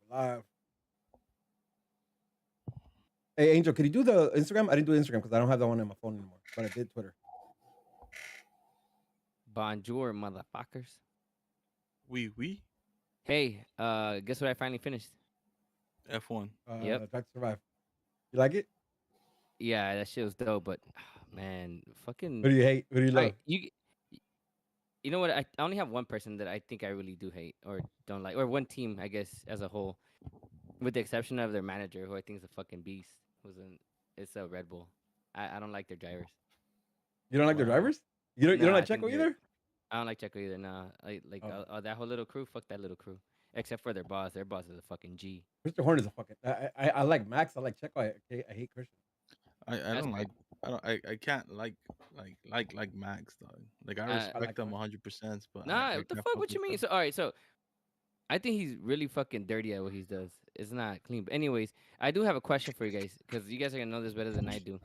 Live. Hey, Angel, can you do the Instagram? I didn't do Instagram because I don't have that one on my phone anymore, but I did Twitter. Bonjour, motherfuckers. We Hey, guess what I finally finished? F1. Yep. Drive to Survive. You like it? Yeah, that shit was dope, but man, Who fucking do you hate? Who do you love? you know what? I only have one person that I think I really do hate or don't like, or one team, I guess, as a whole, with the exception of their manager, who I think is a fucking beast. It's a Red Bull. I don't like their drivers. You don't like their Wow. drivers? You don't Nah, like I think Checo either? I don't like Checo either. Nah, that whole little crew. Fuck that little crew. Except for their boss. Their boss is a fucking G. Mr. Horn is a fucking. I like Max. I like Checo. I hate Christian. I That's don't fair. like. I can't like Max dog. Like I Uh, I respect like them Max. 100%, but Nah, I what the can't fuck? fuck What you with mean? them. So all right, so I think he's really fucking dirty at what he does. It's not clean. But anyways, I do have a question for you guys because you guys are gonna know this better than I do.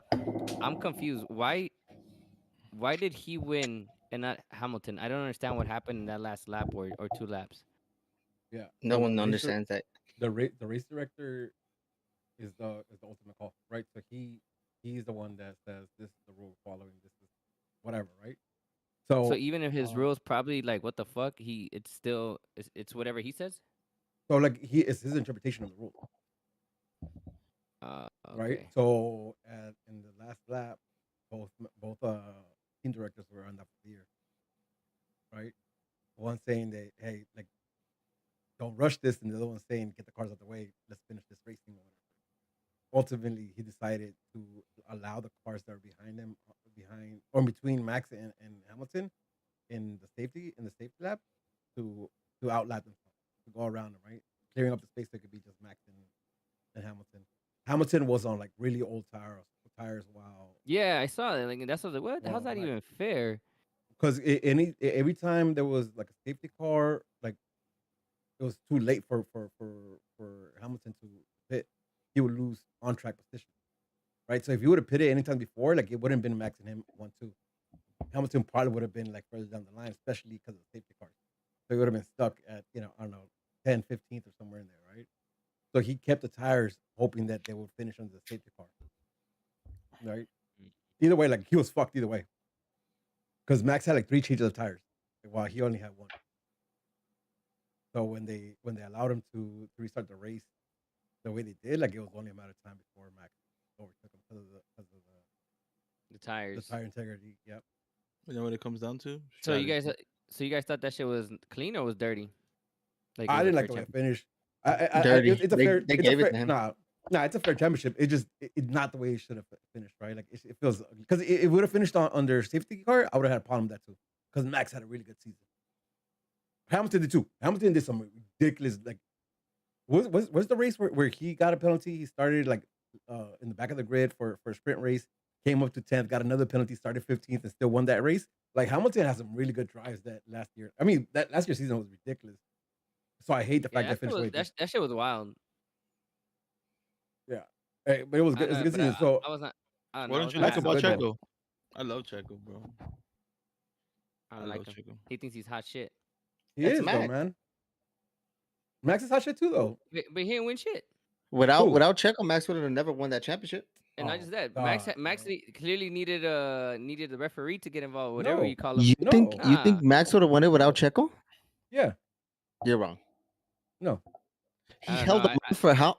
I'm confused. Why did he win and not Hamilton? I don't understand what happened in that last lap or two laps. Yeah. No one understands that. The race director is the ultimate call, right? So he's the one that says this is the rule following. This is whatever, right? So So even if his rules probably like what the fuck, it's still it's whatever he says. so like it's his interpretation of the rule, right? Okay. So in the last lap, both team directors were on that for the year, right? One saying that hey, like don't rush this, and the other one saying get the cars out the way, let's finish this racing or whatever. Ultimately, he decided to allow the cars that are behind him, behind or between Max and Hamilton, in the safety lap, to outlap themselves, to go around them, right, clearing up the space so it could be just Max and Hamilton. Hamilton was on like really old tires, while Yeah, I saw that. Like that's what I was like. What? How's while that Max, even fair? because every time there was like a safety car, like it was too late for Hamilton to pit, he would lose on track position, right? So if he would have pitted anytime before, like it wouldn't have been Max and him 1-2. Hamilton probably would have been like further down the line, especially because of the safety cars. So he would have been stuck at, I don't know, 10, 15th or somewhere in there, right? So he kept the tires hoping that they would finish under the safety car, right? Either way, like he was fucked either way. Because Max had like 3 changes of tires while he only had 1. So when they allowed him to restart the race the way they did, like it was only a matter of time before Max overtook him because of The the tires. tire integrity. Yep. You know what it comes down to? So you Strategy. guys, so you guys thought that shit was clean or was dirty? Like it I was a didn't fair like the way it championship. finished. Dirty. It's a They fair, they it's a gave it fair, to him. nah, it's a fair championship. It's not the way it should have finished, right? Like it feels because it would have finished on their safety car. I would have had a problem with that too, because Max had a really good season. Hamilton did too. Hamilton did some ridiculous like. Was the race where he got a penalty? He started like in the back of the grid for a sprint race, came up to 10th, got another penalty, started 15th, and still won that race. Like Hamilton has some really good drives that last year. I mean, that last year's season was ridiculous. So I hate the fact Yeah, that finished the way it did. that shit was wild. Yeah. Hey, but it was I good. It's a know, good but season. So I was not. I don't know. Why I don't was you not like Max that is about good hyped on though. him. Checo? I love Checo, bro. I I don't like love him. Checo. He thinks he's hot shit. He That's is though, Max. man. Max is hot shit too though. But he didn't win shit. Without Who? Checo, Max would have never won that championship. And not Oh just that, God, Max bro. clearly needed the referee to get involved, whatever you No, call him. no, You Nah, think Max would have won it without Checo? yeah, You're wrong. no. He I don't know. held the line for how?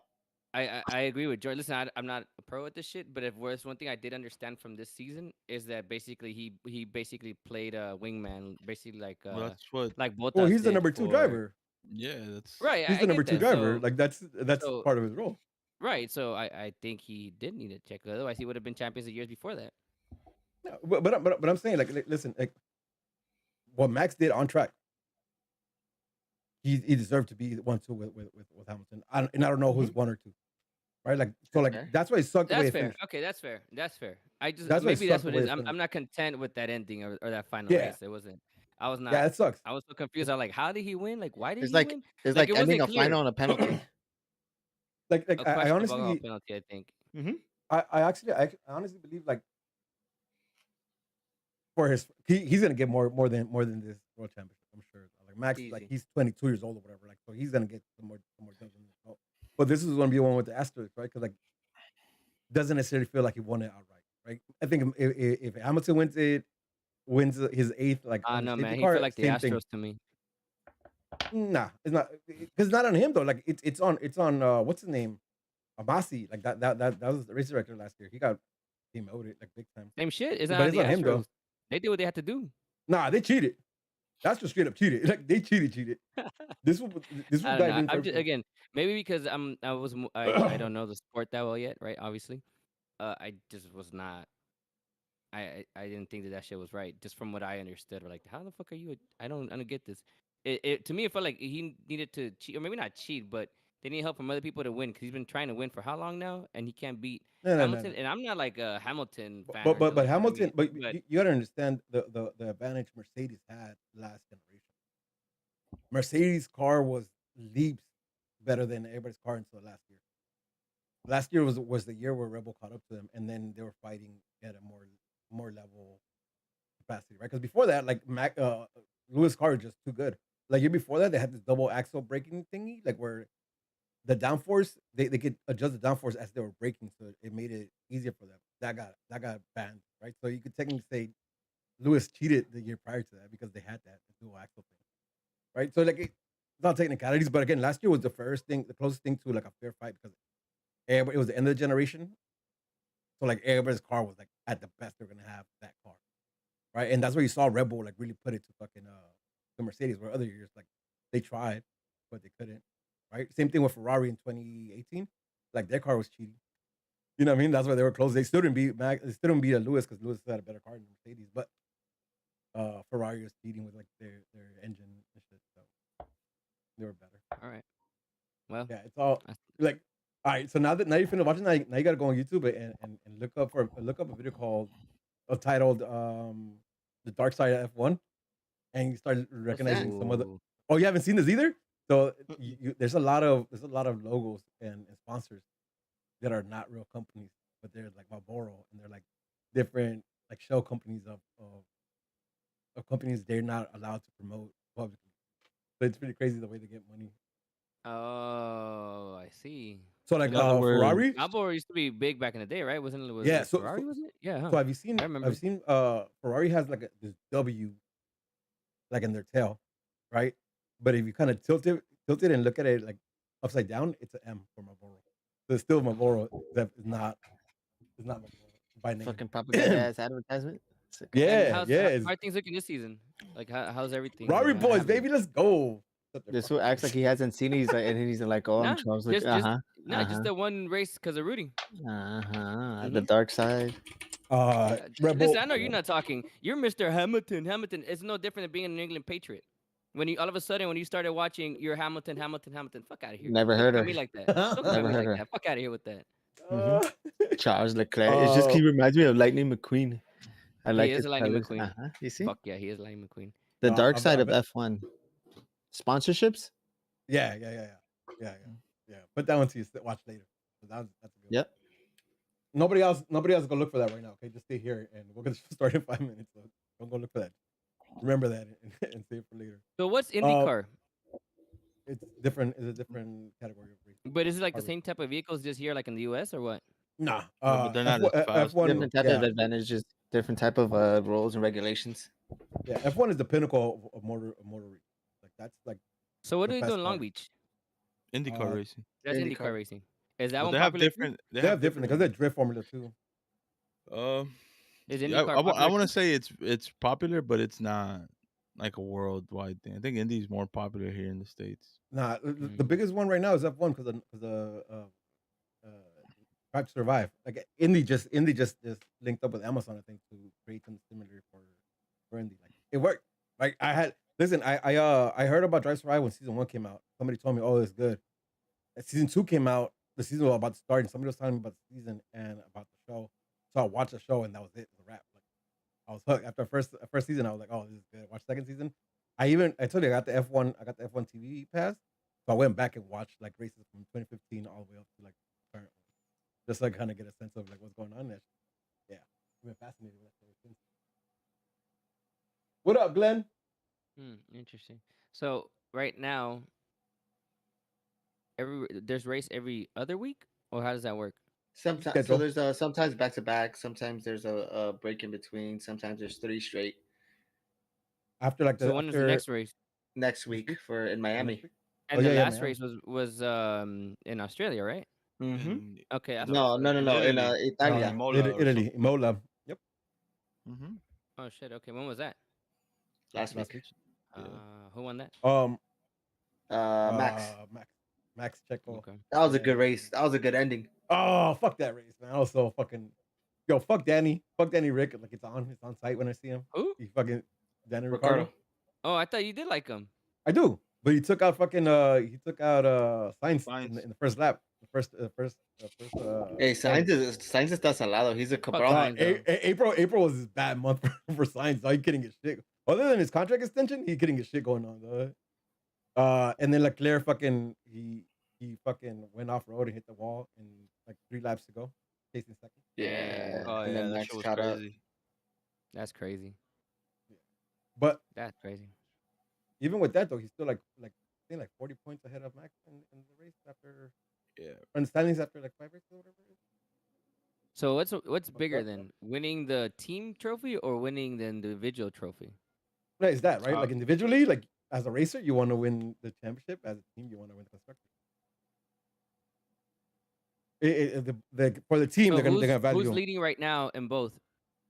I agree with George. Listen, I'm not a pro at this shit, but if there's one thing I did understand from this season is that basically he basically played a wingman, basically Well, that's what. like Well, Bottas he's the did number 2 for driver. Yeah, that's. right. He's I the number get 2 that. driver. Like that's So part of his role. right. So I think he did need to check. Otherwise, he would have been champions the years before that. No, but I'm saying like listen, like what Max did on track, he deserved to be 1-2 with Hamilton. And I don't know Mhm. who's 1 or 2, right? Like so, That's like fair. that's why it sucked the way That's it fair. finished. Okay, that's fair. That's fair. I just That's why it maybe that's sucked the what it way is. it I'm finished. not content with that ending or that final Yeah, race. It wasn't. I was yeah, not. it sucks. I was so confused. I was like, how did he win? Like, why did It's he like win? it's Like, like it ending wasn't a clear. final on a penalty. like A I questionable honestly, penalty, I think. Mm-hmm. I honestly believe like for he's gonna get more than this world championship. I'm sure. Like Max, like Easy. he's 22 years old or whatever. Like so he's gonna get some more than this. But this is going to be one with the asterisk, right? Because like doesn't necessarily feel like he won it outright, right? I think if Hamilton wins his eighth like Ah, on the no, safety man. He felt car, like the same thing. Astros to me. Nah, it's not because it's not on him though. Like it's on what's his name, Abasi. Like that was the race director last year. He got demoted like big time. Same shit. It's not But on it's the on him though. Astros. They did what they had to do. Nah, they cheated. That's just straight up cheated. Like they cheated. This will I don't dive know. in I'm for. just again maybe because I don't know the sport that well yet, right? Obviously, I just was not. I didn't think that shit was right, just from what I understood. Or like, how the fuck are you? I don't get this. It to me, it felt like he needed to cheat, or maybe not cheat, but they need help from other people to win because he's been trying to win for how long now, and he can't beat No. Hamilton. And I'm not like a Hamilton fan But or but nothing but like that. I Hamilton, mean, but but you got to understand the advantage Mercedes had last generation. Mercedes car was leaps better than everybody's car until last year. Last year was the year where Rebel caught up to them, and then they were fighting at a more level capacity, right? Because before that, like Lewis car was just too good. Like year before that, they had this double axle braking thingy, like where the downforce they could adjust the downforce as they were braking, so it made it easier for them. That got banned, right? So you could technically say Lewis cheated the year prior to that because they had that dual axle thing, right? So like it's not technicalities, but again, last year was the first thing, the closest thing to like a fair fight because everybody, it was the end of the generation, so like everybody's car was like at the best they're gonna have that car, right? And that's where you saw Red Bull like really put it to fucking the Mercedes, where other years like they tried but they couldn't, right? Same thing with Ferrari in 2018, like their car was cheating. You know what I mean? That's why they were close. They still didn't beat They still didn't beat a Lewis because Lewis had a better car than Mercedes, but Ferrari was cheating with like their engine and shit, so they were better. all right. Well, Yeah, it's all I- like all right. So now you finished watching, now you gotta go on YouTube and look up a video called titled The Dark Side of F1, and you start What's that? recognizing some other. ooh, Oh, you haven't seen this either. So Mm-mm. there's a lot of logos and sponsors that are not real companies, but they're like Marlboro, and they're like different like shell companies of companies they're not allowed to promote publicly. So it's pretty crazy the way they get money. oh, I see. So like In other words, Ferrari, Marlboro used to be big back in the day, right? Wasn't it? Was yeah. it Ferrari? Was it? Yeah, huh? So have you seen I remember. Ferrari has like this W like in their tail, right? But if you kind of tilt it and look at it like upside down, it's an M for Marlboro. So it's still Marlboro that is not Marlboro by name. Fucking propaganda ass advertisement. Sick. And Yeah, yeah. how are things looking this season? Like how's everything? Ferrari How boys, happening? baby, let's go. Shut their This fool fucking acts like he hasn't seen it. He's like, and he's like, oh, I'm Nah, Charles. Like, just uh nah, just huh, the one race because of Rudy. The Mhm. dark side. Yeah, Red listen, Bull. I know you're not talking. You're Mr. Hamilton. Hamilton. It's no different than being an New England Patriot. When you all of a sudden when you started watching, you're Hamilton, Hamilton, Hamilton. Fuck out of here. Never Don't heard come at her. me like that. Don't come at Never me heard like her. that. Fuck out of here with that. hmm Uh, Charles Leclerc. It's just he reminds me of Lightning McQueen. I He like is his a Lightning colors. McQueen. You see Fuck yeah, he is Lightning McQueen. the no, dark side of F1 sponsorships. yeah. Put that one to you. Watch later. So that's a good one. Yep. Nobody else go look for that right now. Okay, just stay here and we're gonna start in 5 minutes. So don't go look for that. Remember that and save it for later. So what's Uh, IndyCar? it's different. It's a different category of race. But is it like the Car race. same type of vehicles just here, like in the US, or what? Nah. yeah, but they're not as fast. F1. Different type of Yeah, advantages, different type of rules and regulations. yeah. F1 is the pinnacle of motor race. Like that's like So what the do they do best in Long part. Beach? IndyCar Uh, racing. That's IndyCar. IndyCar racing. Is that But one they have popular too? different. they have different because they drift Formula 2. Um, Is yeah, IndyCar I popular want to too? say it's popular, but it's not like a worldwide thing. I think Indy's more popular here in the states. Nah, the Mm. biggest one right now is F1 because uh, Drive to Survive. Like Indy just linked up with Amazon, I think, to create something similar for Indy. Like it worked. Like I heard about Drive to Survive when season 1 came out. Somebody told me, oh, it's good. And season 2 came out. The season was about to start, and somebody was telling me about the season and about the show. So I watched the show, and that was it. It was a wrap. Like I was hooked after first season. I was like, oh, this is good. Watch second season. I told you I got the F1. I got the F1 TV pass. So I went back and watched like races from 2015 all the way up to like current, just like kind of get a sense of like what's going on there. Yeah, I've been fascinated with that ever since. What up, Glenn? Interesting. So right now, there's race every other week, or how does that work? Sometimes, so Schedule. there's sometimes back to back. Sometimes there's a break in between. Sometimes there's 3 straight After like So the when is the after next race? next this week week for in or Miami. next week. And Oh the yeah, last Miami. race was in Australia, right? Mm-hmm. In, Okay, that's No, what I no, thought. no, no. In Italy. Italia, Imola or Italy, something like Imola. Yep, Mm-hmm. Oh shit. Okay, when was that? last last week. week. Yeah. Who won that? Max. Max Checo. Okay. That was a and- good race. That was a good ending. Oh, fuck that race, man. I was so fucking. Yo, fuck Danny. Fuck Danny Rick. Like it's on site when I see him. Who? He fucking Danny Ricardo. Ricardo. Oh, I thought you did like him. I do, but he took out Sainz Sainz. in the first lap. The first. Hey, starting. Sainz está salado. He's a Fuck cabral. Sainz, though. April was his bad month for Sainz. So he couldn't get shit. Other than his contract extension, he couldn't get shit going on. Though. And then Leclerc fucking he fucking went off road and hit the wall in like 3 laps to go, chasing second. Yeah. Oh and yeah, then that Max shit was caught up. crazy. That's crazy. But That's crazy. even with that though, he's still like I think like 40 points ahead of Max in the race after Yeah. in the standings after like 5 races or whatever it is. So what's bigger that, than winning the team trophy or winning the individual trophy? No, it's that right? Uh, Like individually, like as a racer, you want to win the championship. As a team, you want to win the constructor. For the team, So they're gonna value who's him. leading right now in both?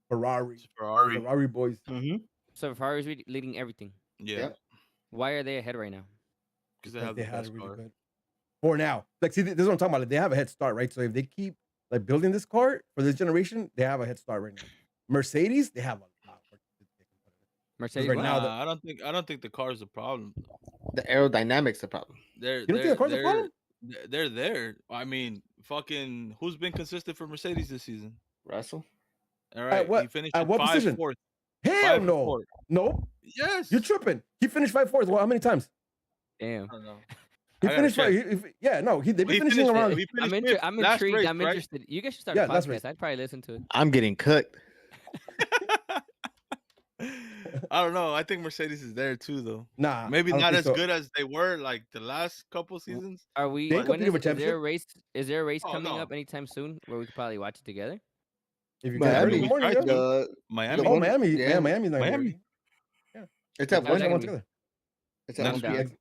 Ferrari. It's Ferrari. Ferrari boys. Mm-hmm. So Ferrari's leading everything. Yeah. Yep. Why are they ahead right now? Because they have the had best a really car. good. For now, like see, this is what I'm talking about. Like, they have a head start, right? So if they keep like building this car for this generation, they have a head start right now. Mercedes, they have a lot. Mercedes. right what? now, Nah, I don't think the car is the problem. The aerodynamics the problem. They're don't think the car's a problem? They're there. I mean, fucking who's been consistent for Mercedes this season? Russell. All right, what- he finished at in what position? 4th. Hell 5 and no, 4. no, Yes. you're tripping. He finished 5-4. Well, how many times? Damn. I don't know. He I gotta finished check. 5. Yeah, no, they've been He finishing finished- around. he finished fifth I'm last intrigued. race, I'm right? interested. You guys should start Yeah, a last race. podcast. I'd probably listen to it. I'm getting cooked. I don't know. I think Mercedes is there too, though. Nah, Maybe I don't not think as so. good as they were like the last couple seasons. Are we? They When competed is, with is there a championship? race? Is there a race Oh, coming no. up anytime soon where we could probably watch it together? If you Miami. get early in the morning, We tried yeah. to. The, Miami. Oh, Miami. Yeah. Yeah, Miami's not Miami. Miami. it's How's at that one. gonna One be? together. It's at Next 1 week. p.m.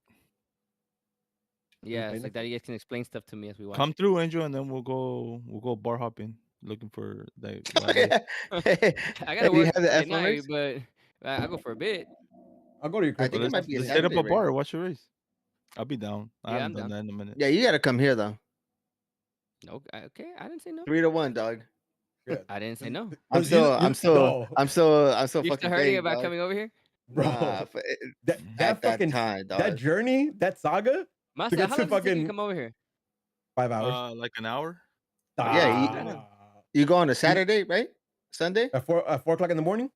Yeah, it's Play like that. You guys can explain stuff to me as we watch. Come through, Angel, and then we'll go bar hopping, looking for that. I gotta Do you work have the at F1 night, race? but I'll go for a bit. I'll go to your I crib. think it let's might be a let's hit up a Saturday bar, race. watch your race. I'll be down. I Yeah, haven't I'm done that in a minute. Yeah, you gotta come here though. Okay, I didn't say no. 3-1, dog. Yeah. I didn't say no. I'm still No, I'm still You're fucking still hurting thinking, about dog. coming over here? bro. Nah, that at that fucking time, dog. that journey, that saga, Master, get how to long does it take you to fucking- come over here? 5 hours. Like an hour. Yeah, you go on a Saturday, right? Sunday? at 4 o'clock in the morning.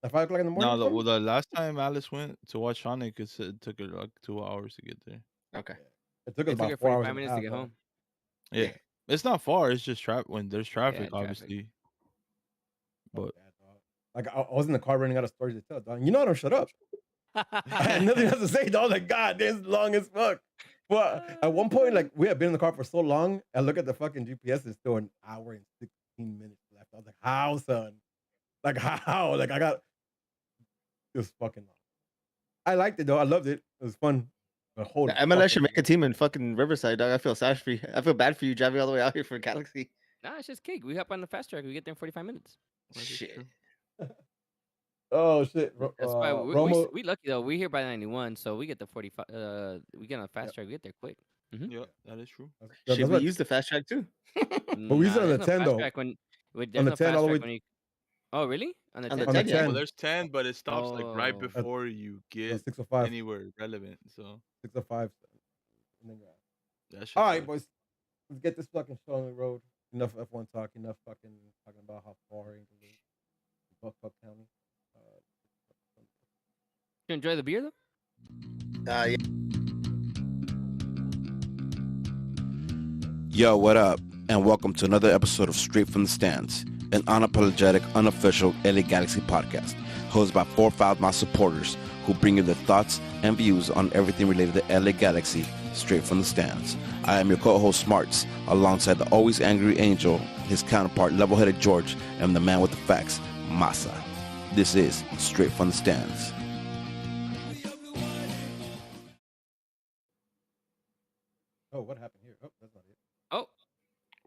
At 5 o'clock in the morning. No, or something? the last time Alice went to watch Sonic, it took her like 2 hours to get there. Okay. It took It us took about her 4 hours 45 and a minutes to half, get bro. home. Yeah, it's not far. It's just when there's traffic, traffic. obviously. But Fuck that, dog. Like I was in the car running out of stories to tell, dog. You know I don't shut up. I had nothing else to say, dog. Like, God, this is long as fuck. Well, at one point, like we had been in the car for so long, I look at the fucking GPS, it's still an hour and 16 minutes left. I was like, how, son? Like, how? Like, I got it was fucking long. I liked it though. I loved it. It was fun. But holy The MLS should fuck, make a team in fucking Riverside, dog. I feel sad for you. I feel bad for you driving all the way out here for Galaxy. Nah, it's just cake. We hop on the fast track. We get there in 45 minutes. that is Shit. true. Oh shit. That's why Romo, we lucky though. We here by 91, so we get the 45. We get on the fast track. We get there quick. Yeah, that is true. that's Shit, we what- use the fast track too. But we used it on the there's 10 fast though. track when On there's the no 10 fast all the track way- when you. Oh really? On the On 10. the on the 10, yeah. 10. Well, there's 10, but it stops like right Oh. before you get 605. anywhere relevant. So 605. And then, yeah. that shit. All right, sucks. boys. Let's get this fucking show on the road. Enough F1 talk. Enough fucking talking about how far into the Buck County. You enjoy the beer though? Yeah. Yo, what up? And welcome to another episode of Straight from the Stands, an unapologetic, unofficial LA Galaxy podcast, hosted by 4 Foul Mouth supporters who bring you their thoughts and views on everything related to LA Galaxy Straight from the Stands. I am your co-host Smarts, alongside the always angry Angel, his counterpart level-headed George, and the man with the facts, Masa. This is Straight from the Stands. Oh, what happened here? Oh, that's not it. Oh,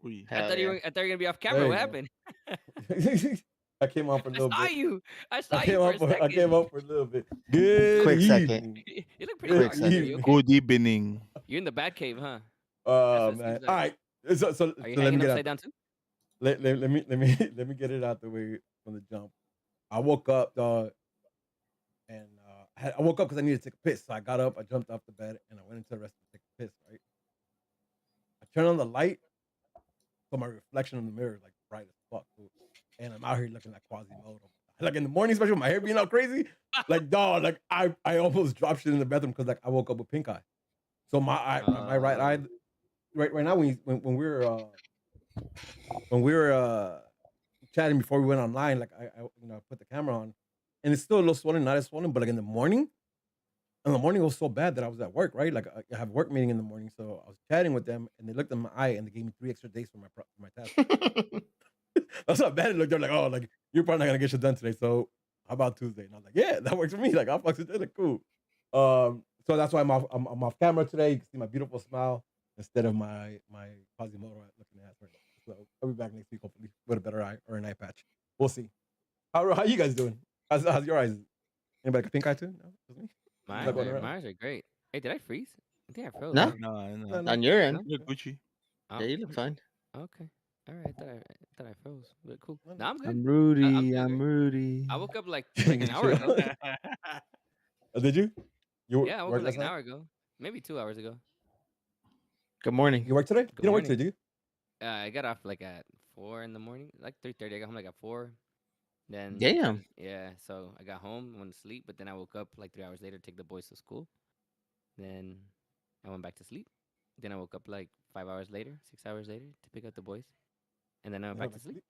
We I Hell thought you yeah. were. I thought you were gonna be off camera. There What you happened? I came on for a I little saw bit. you. I I saw came you for a up for I second. came up for a little bit. Good Quick second. evening. You look pretty Good Quick hot. second. Are you okay? good evening. You're in the bat cave, huh? Oh That's what it man. seems like. All right. So Are you let me hanging get out. upside down too? Let me get it out the way from the jump. I woke up, dog, and I woke up because I needed to take a piss. So I got up, I jumped off the bed, and I went into the restroom to take a piss. Right. I turned on the light, so my reflection in the mirror is like bright as fuck, dude. And I'm out here looking like Quasimodo. Like in the morning, especially with my hair being all crazy, like dog, like I almost dropped shit in the bathroom because like I woke up with pink eye. So my right eye, right now when we were chatting before we went online, like I put the camera on, and it's still a little swollen, not as swollen, but like in the morning it was so bad that I was at work, right? Like I have a work meeting in the morning, so I was chatting with them, and they looked at my eye and they gave me 3 extra days for my task. That's how bad it looked. They're like, oh, like you're probably not gonna get shit done today. So how about Tuesday? And I was like, yeah, that works for me. Like I'll fuck it. Like cool. So that's why I'm off camera today. You can see my beautiful smile instead of my Quasimodo looking ass right now. So I'll be back next week hopefully with a better eye or an eye patch. We'll see. How you guys doing? How's your eyes? Anybody got pink eye too? No, just me. Mine Not going are, around. mine are great. Hey, did I freeze? I think I froze. No. right? No. No. On your end. You're Gucci. Oh, Yeah, you look fine. okay. All right. I thought I froze. But cool. No, No, I'm good. I'm Rudy. doing I'm great. Rudy. I woke up like an hour ago. Oh, did you? You Yeah, I woke worked up like last an night? hour ago. Maybe 2 hours ago. Good morning. You worked today? You Good didn't work morning. today, did you? I got off like at 4 in the morning, like 3:30. I got home like at 4. Then Damn. yeah, so I got home, went to sleep, but then I woke up like 3 hours later to take the boys to school. Then I went back to sleep. Then I woke up like 5 hours later, 6 hours later to pick up the boys, and then I went You back went to sleep.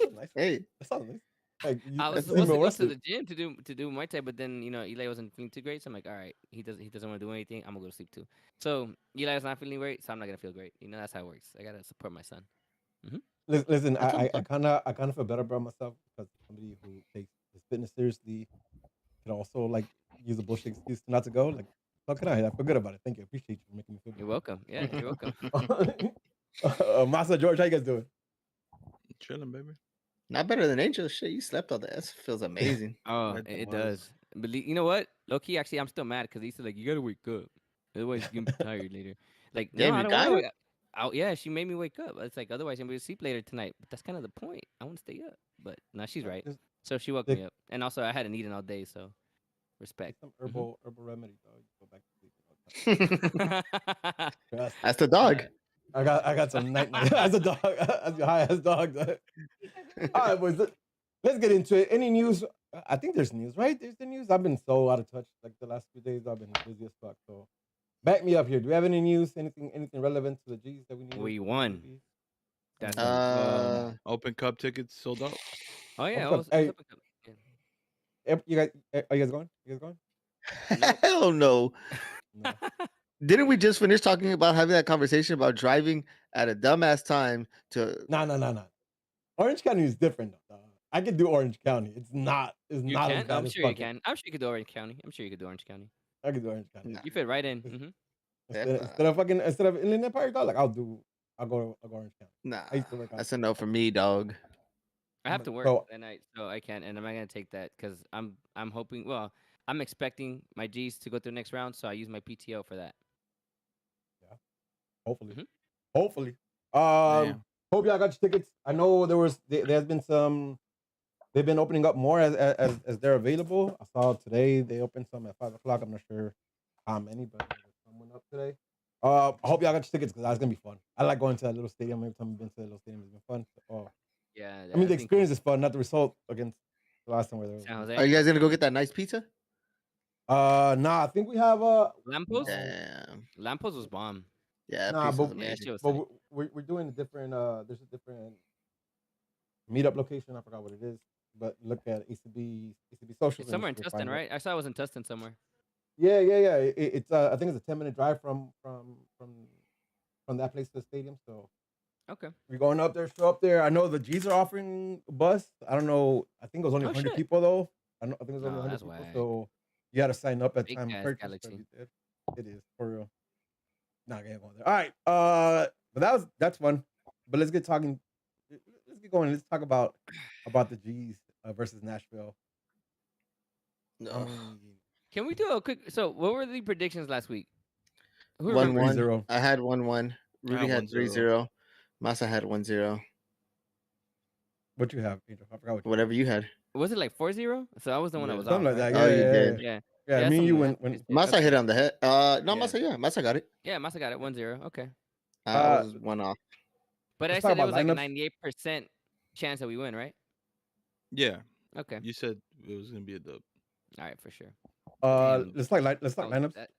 That's nice. Hey, That sounds nice. Like I was That's supposed to well go to rested. the gym to do Muay Thai, but then Eli wasn't feeling too great, so I'm like, all right, he doesn't want to do anything. I'm gonna go to sleep too. So Eli's not feeling great, so I'm not gonna feel great. That's how it works. I gotta support my son. Listen, That's I okay. kind of feel better about myself because somebody who takes his fitness seriously can also like use a bullshit excuse not to go. Like, how can I feel good about it. Thank you. I appreciate you for making me feel You're welcome. Yeah, you're welcome. good. Masa George, how you guys doing? Chilling, baby. not better than Angel. Shit, you slept all day. That feels amazing. Oh, Right, it was. does. But you know what? Low key, actually, I'm still mad because he said like you gotta wake up, otherwise you're gonna be tired later. Like, no, Damn, I you don't got want to her? wake up. Oh, yeah, she made me wake up. It's like otherwise I'm gonna sleep later tonight. But that's kind of the point. I want to stay up. But no, she's right. Just So she woke take, me up, and also I hadn't eaten all day, so take respect. some herbal remedy, dog. Go back to sleep. Trust me. That's the dog. I got some night as a dog, as your high ass dog. All right, boys. Let's get into it. Any news? I think there's news, right? There's the news. I've been so out of touch. Like the last few days, I've been busy as fuck. So, back me up here. Do we have any news? Anything relevant to the G's that we need? We won. That's Open Cup tickets sold out. oh yeah. Open Cup. Hey, Open Cup. Yeah. you guys, are you guys going? You guys going? Nope. Hell no. No. Didn't we just finish talking about having that conversation about driving at a dumbass time to? No. Orange County is different, though. I could do Orange County. It's not. It's You not as can? bad I'm as sure you fucking. can. I'm sure you could do Orange County. I'm sure you could do Orange County. I could do Orange County. Nah. You fit right in. Instead of Inland Empire, dog, like I'll go Orange County. Nah, I used to work out. that's a no for me, dog. I have to work So- that night, so I can't, and I'm not gonna take that because I'm hoping. Well, I'm expecting my G's to go through next round, so I use my PTO for that. Hopefully. Mhm. Hopefully. Damn. Hope y'all got your tickets. I know there's been some. They've been opening up more as they're available. I saw today they opened some at 5 o'clock. I'm not sure how many, but there's someone up today. I hope y'all got your tickets because that's gonna be fun. I like going to that little stadium. Every time I've been to that little stadium, it's been fun. Yeah. I mean, the experience is fun, not the result against the last time we were San there. Jose. Are you guys gonna go get that nice pizza? Nah, I think we have Lampos? Damn. Lampos was bomb. Yeah, Nah, pizza's but- Yeah, amazing. she was but tight. we're doing a different. There's a different meetup location. I forgot what it is, but look at ACB social. It's somewhere in Tustin, right? I saw it was in Tustin somewhere. Yeah. It's I think it's a 10-minute drive from that place to the stadium. So Okay. we're going up there, show up there. I know the G's are offering a bus. I don't know. I think it was only Oh 100 shit. people though. I think it was only No, 100 that's people. whack. So you had to sign up at Big time of ass purchase. So galaxy. we did. It is for real. Not gonna go there. All right. But that's fun. But let's get talking. Let's get going. Let's talk about the G's versus Nashville. I No. mean, Can we do a quick? So, what were the predictions last week? Who One remembers? 3-0. one. I had 1-1. I Rudy had had 1-0. 3-0. Masa had 1-0. What you have, Angel? I forgot what you Whatever you had. Was it like 4-0? So I was the one that Yeah. was Something off, like right? that. Oh, you did. Yeah. Yeah. Me and you That's when pretty sick. Masa Okay. hit on the head. No, Yeah. Masa got it. Yeah, Masa got it 1-0. Okay. I uh was one off. But I let's talk said it about was like a lineups. 98% chance that we win, right? Yeah. Okay. You said it was gonna be a dub. All right, for sure. Damn. Let's talk Oh, lineups. that,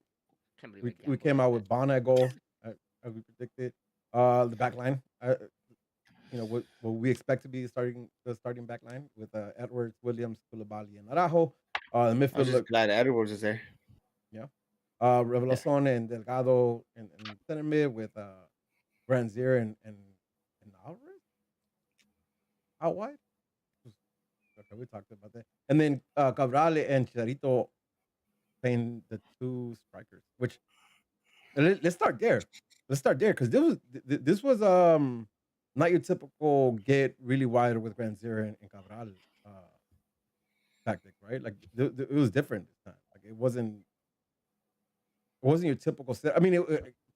can't believe I We gambled came like out that. with Bonner at goal, as we predicted. The back line, what we expect to be the starting back line with Edwards, Williams, Koulibaly, and Araujo. The I was midfield just look, glad Edwards was there. yeah. Revelason and Delgado and center mid with Granzier and Alvarez out wide. Okay, we talked about that. And then Cabral and Chicharito playing the two strikers. Which let's start there. Let's start there because this was not your typical get really wide with Granzier and Cabral uh, tactic, right? Like it was different this time. Like it wasn't your typical set. I mean,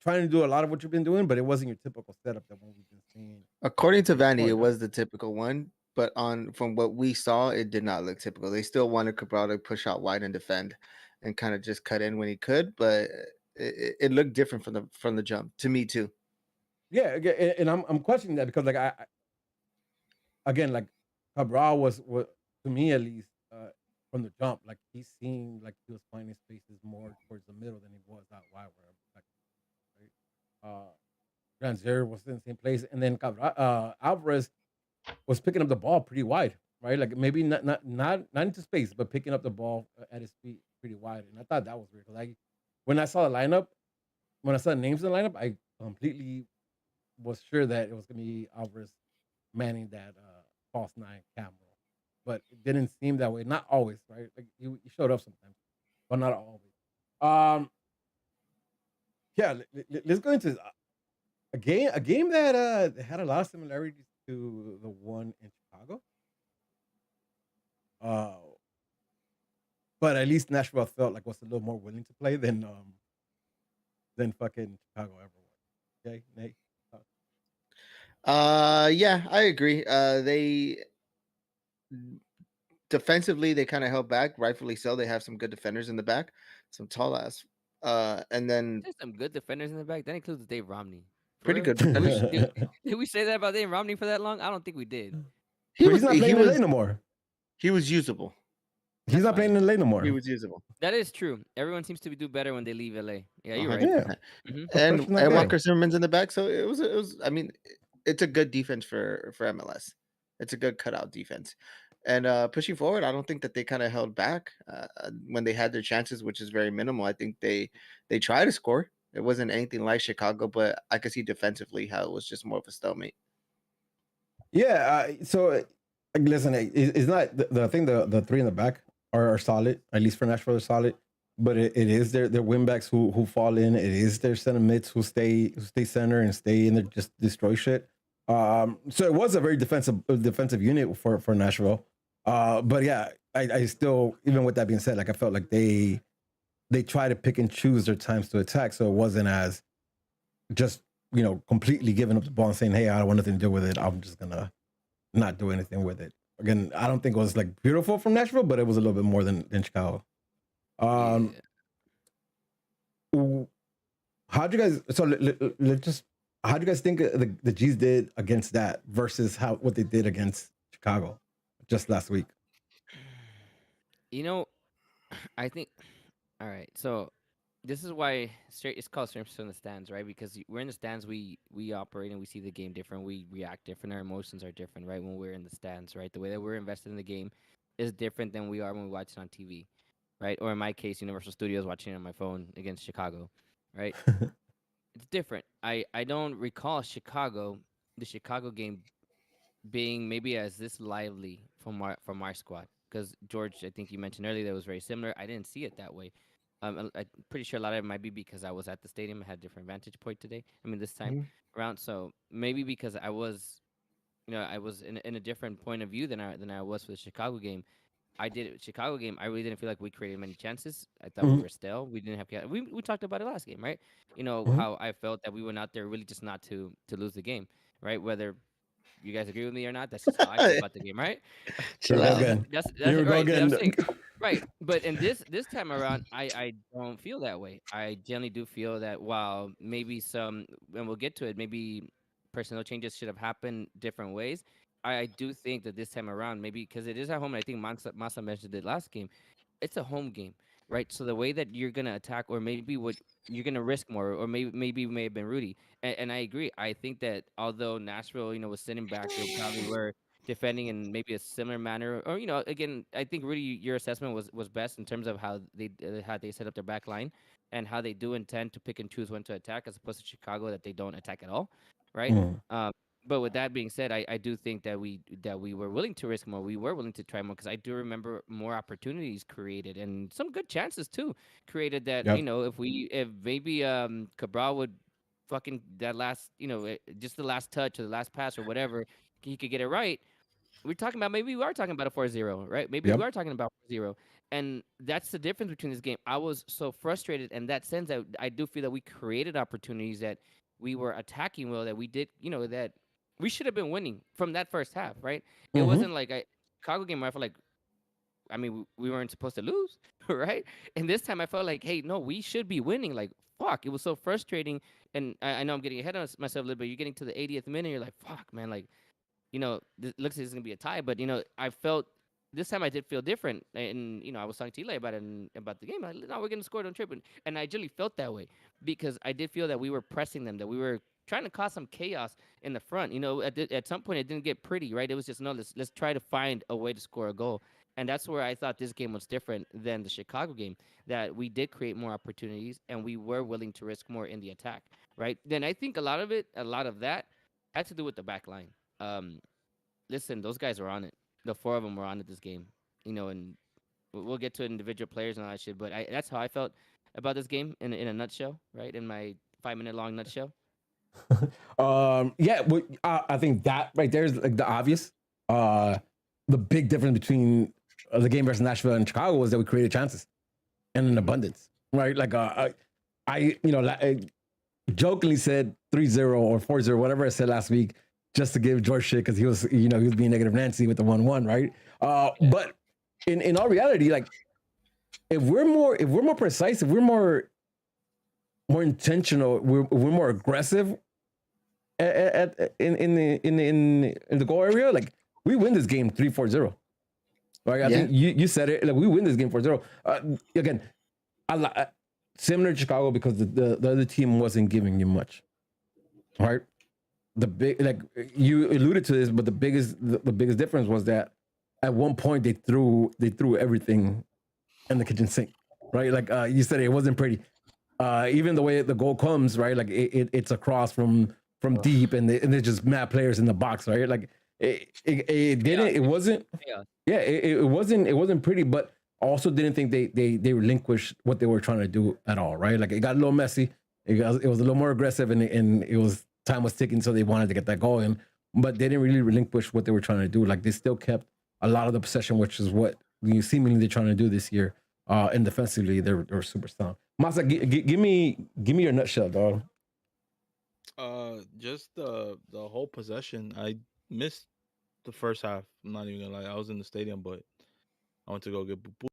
trying to do a lot of what you've been doing, but it wasn't your typical setup that one we've been seeing. According to Vanny, it Point, huh? was the typical one, but from what we saw, it did not look typical. They still wanted Cabral to push out wide and defend, and kind of just cut in when he could, but it looked different from the jump to me too. Yeah, and I'm questioning that because like again, like Cabral was to me at least from the jump, like he seemed like he was finding spaces more towards the middle than he was out wide. Where like, Granzier was in the same place, and then Alvarez was picking up the ball pretty wide, right? Like maybe not into space, but picking up the ball at his feet pretty wide. And I thought that was weird. Like when I saw the lineup, when I saw the names in the lineup, I completely was sure that it was gonna be Alvarez manning that false nine camera, but it didn't seem that way. Not always, right? Like he showed up sometimes, but not always. Yeah, let's go into a game that had a lot of similarities to the one in Chicago. Uh, but at least Nashville felt like was a little more willing to play than fucking Chicago ever was. Okay, Nate. Yeah, I agree. They defensively they kind of held back, rightfully so. They have some good defenders in the back, some tall ass. And then There's some good defenders in the back. That includes Dave Romney. For pretty real? good Did we, defenders. did we say that about Dave Romney for that long? I don't think we did. But he's not playing in the lane no more. He was usable. He's That's not playing fine. in the lane no more. He was usable. That is true. Everyone seems to do better when they leave LA. Yeah, you're right. 100%. Mhm. And Pressure's not there. Walker Zimmerman's in the back, so it was. I mean, it's a good defense for MLS. It's a good cutout defense. And pushing forward, I don't think that they kind of held back when they had their chances, which is very minimal. I think they tried to score. It wasn't anything like Chicago, but I could see defensively how it was just more of a stalemate. Yeah. So listen, it's not the thing. The three in the back are solid. At least for Nashville, they're solid. But it is their wing backs who fall in. It is their center mids who stay center and stay in there, just destroy shit. So it was a very defensive unit for Nashville. But yeah, I still, even with that being said, like I felt like they try to pick and choose their times to attack. So it wasn't as just completely giving up the ball and saying, "Hey, I don't want nothing to do with it. I'm just gonna not do anything with it." Again, I don't think it was like beautiful from Nashville, but it was a little bit more than Chicago. Yeah. How'd you guys? So let's just. How'd you guys think the G's did against that versus what they did against Chicago just last week? I think. All right, so this is why it's called strengths from the stands, right? Because we're in the stands, we operate and we see the game different. We react different. Our emotions are different, right? When we're in the stands, right? The way that we're invested in the game is different than we are when we watch it on TV. right? Or in my case, Universal Studios watching it on my phone against Chicago, right? It's different. I don't recall the Chicago game being maybe as this lively from our squad. Because George, I think you mentioned earlier that it was very similar. I didn't see it that way. I'm pretty sure a lot of it might be because I was at the stadium. I had a different vantage point today. I mean, this time Mhm. around. So maybe because I was, I was in a different point of view than I was for the Chicago game. Chicago game. I really didn't feel like we created many chances. I thought we Mhm, were stale. We didn't have. We talked about it last game, right? mhm. How I felt that we went out there really just not to lose the game, right? Whether you guys agree with me or not, that's just how I feel about the game, right? Here we Chill go out. again. That's Here we go right. But I'm again. saying, right. But in this time around, I don't feel that way. I generally do feel that while maybe and we'll get to it, maybe personnel changes should have happened different ways. I do think that this time around, maybe because it is at home, and I think Masa mentioned it last game, it's a home game, right? So the way that you're gonna attack, or maybe what you're gonna risk more, or maybe it may have been Rudy, and I agree. I think that although Nashville, was sitting back, they probably were defending in maybe a similar manner, or again, I think Rudy, your assessment was best in terms of how they set up their back line and how they do intend to pick and choose when to attack, as opposed to Chicago that they don't attack at all, right? Mm, But with that being said, I do think that we were willing to risk more. We were willing to try more because I do remember more opportunities created and some good chances too created. That yep. if maybe Cabral would fucking that last just the last touch or the last pass or whatever, he could get it right. We're talking about, maybe we are talking about a 4-0, right? Maybe we Yep. are talking about 4-0. And that's the difference between this game. I was so frustrated in that sense that I do feel that we created opportunities, that we were attacking well, that we did, that we should have been winning from that first half, right? It Hmm. wasn't like Chicago game where I felt like, I mean, we weren't supposed to lose, right? And this time I felt like, hey, no, we should be winning. Like, fuck, it was so frustrating. And I know I'm getting ahead of myself a little bit. You're getting to the 80th minute, you're like, fuck, man, like, this looks like it's gonna be a tie, but I felt this time I did feel different, and I was talking to Eli about it and about the game. Like, no, we're gonna score, don't trip, and I really felt that way because I did feel that we were pressing them, that we were trying to cause some chaos in the front. At some point it didn't get pretty, right? It was just, no, let's try to find a way to score a goal, and that's where I thought this game was different than the Chicago game. That we did create more opportunities and we were willing to risk more in the attack, right? Then I think a lot of that had to do with the back line. Um, Listen, those guys were on it. The four of them were on it this game. And we'll get to individual players and all that shit. But that's how I felt about this game in a nutshell, right? In my 5 minute long nutshell. Yeah, well, I think that right there is like the obvious. The big difference between the game versus Nashville and Chicago was that we created chances and in abundance, right? Like, I jokingly said 3-0 or 4-0, whatever I said last week, just to give George shit because he was being negative Nancy with the 1-1, right? But in all reality, like, if we're more precise, if we're more intentional, we're more aggressive in the goal area, like, we win this game 3-4-0. Right? I think you said it. Like, we win this game 4-0. Again, similar to Chicago because the other team wasn't giving you much. Right? The big, like you alluded to this, but the biggest difference was that at one point they threw everything in the kitchen sink. Right? Like, you said, it wasn't pretty. Even the way the goal comes, right? Like, it's across from deep, and there's just mad players in the box, right? Like, it wasn't. Yeah, it wasn't pretty, but also didn't think they relinquished what they were trying to do at all, right? Like, it got a little messy. It was a little more aggressive, and it was time was ticking, so they wanted to get that goal in, but they didn't really relinquish what they were trying to do. Like, they still kept a lot of the possession, which is what seemingly they're trying to do this year. And defensively, they're super strong. Masa, give me your nutshell, dog. Just the whole possession. I missed the first half. I'm not even gonna lie. I was in the stadium, but I went to go get boo.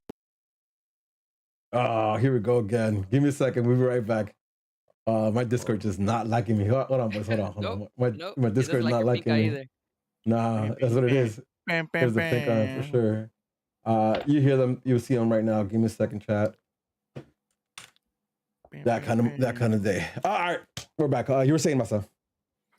Oh, here we go again. Give me a second. We'll be right back. My Discord just not liking me. Hold on, boys. Hold on. My Discord not liking me. Either. Nah, that's what it is. There's a pink on it for sure. You hear them. You see them right now. Give me a second, chat. That kind of day. All right, we're back. You were saying, myself.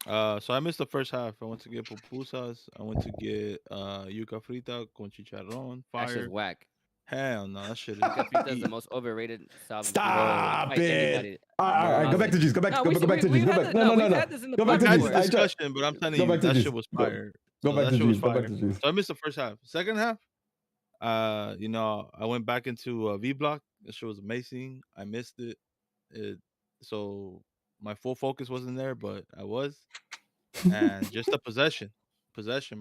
So I missed the first half. I went to get pupusas. I went to get yuca frita con chicharrón, That's fire. just whack. Hell no, that shit is. Gafita is the peak. most overrated sub. Stop Fight it. anybody. All right, go back to juice. Go back. No, Go back to juice. we've Go had back. this, No. we've had this in the Go back We've to had juice. this I try- discussion, but I'm telling Go you, back to that juice. shit was Go- fire. Go So back that to shit was juice. Go back fire. to juice. So I missed the first half. Second half, I went back into V Block. That shit was amazing. I missed it. So my full focus wasn't there, but I was. And just the possession,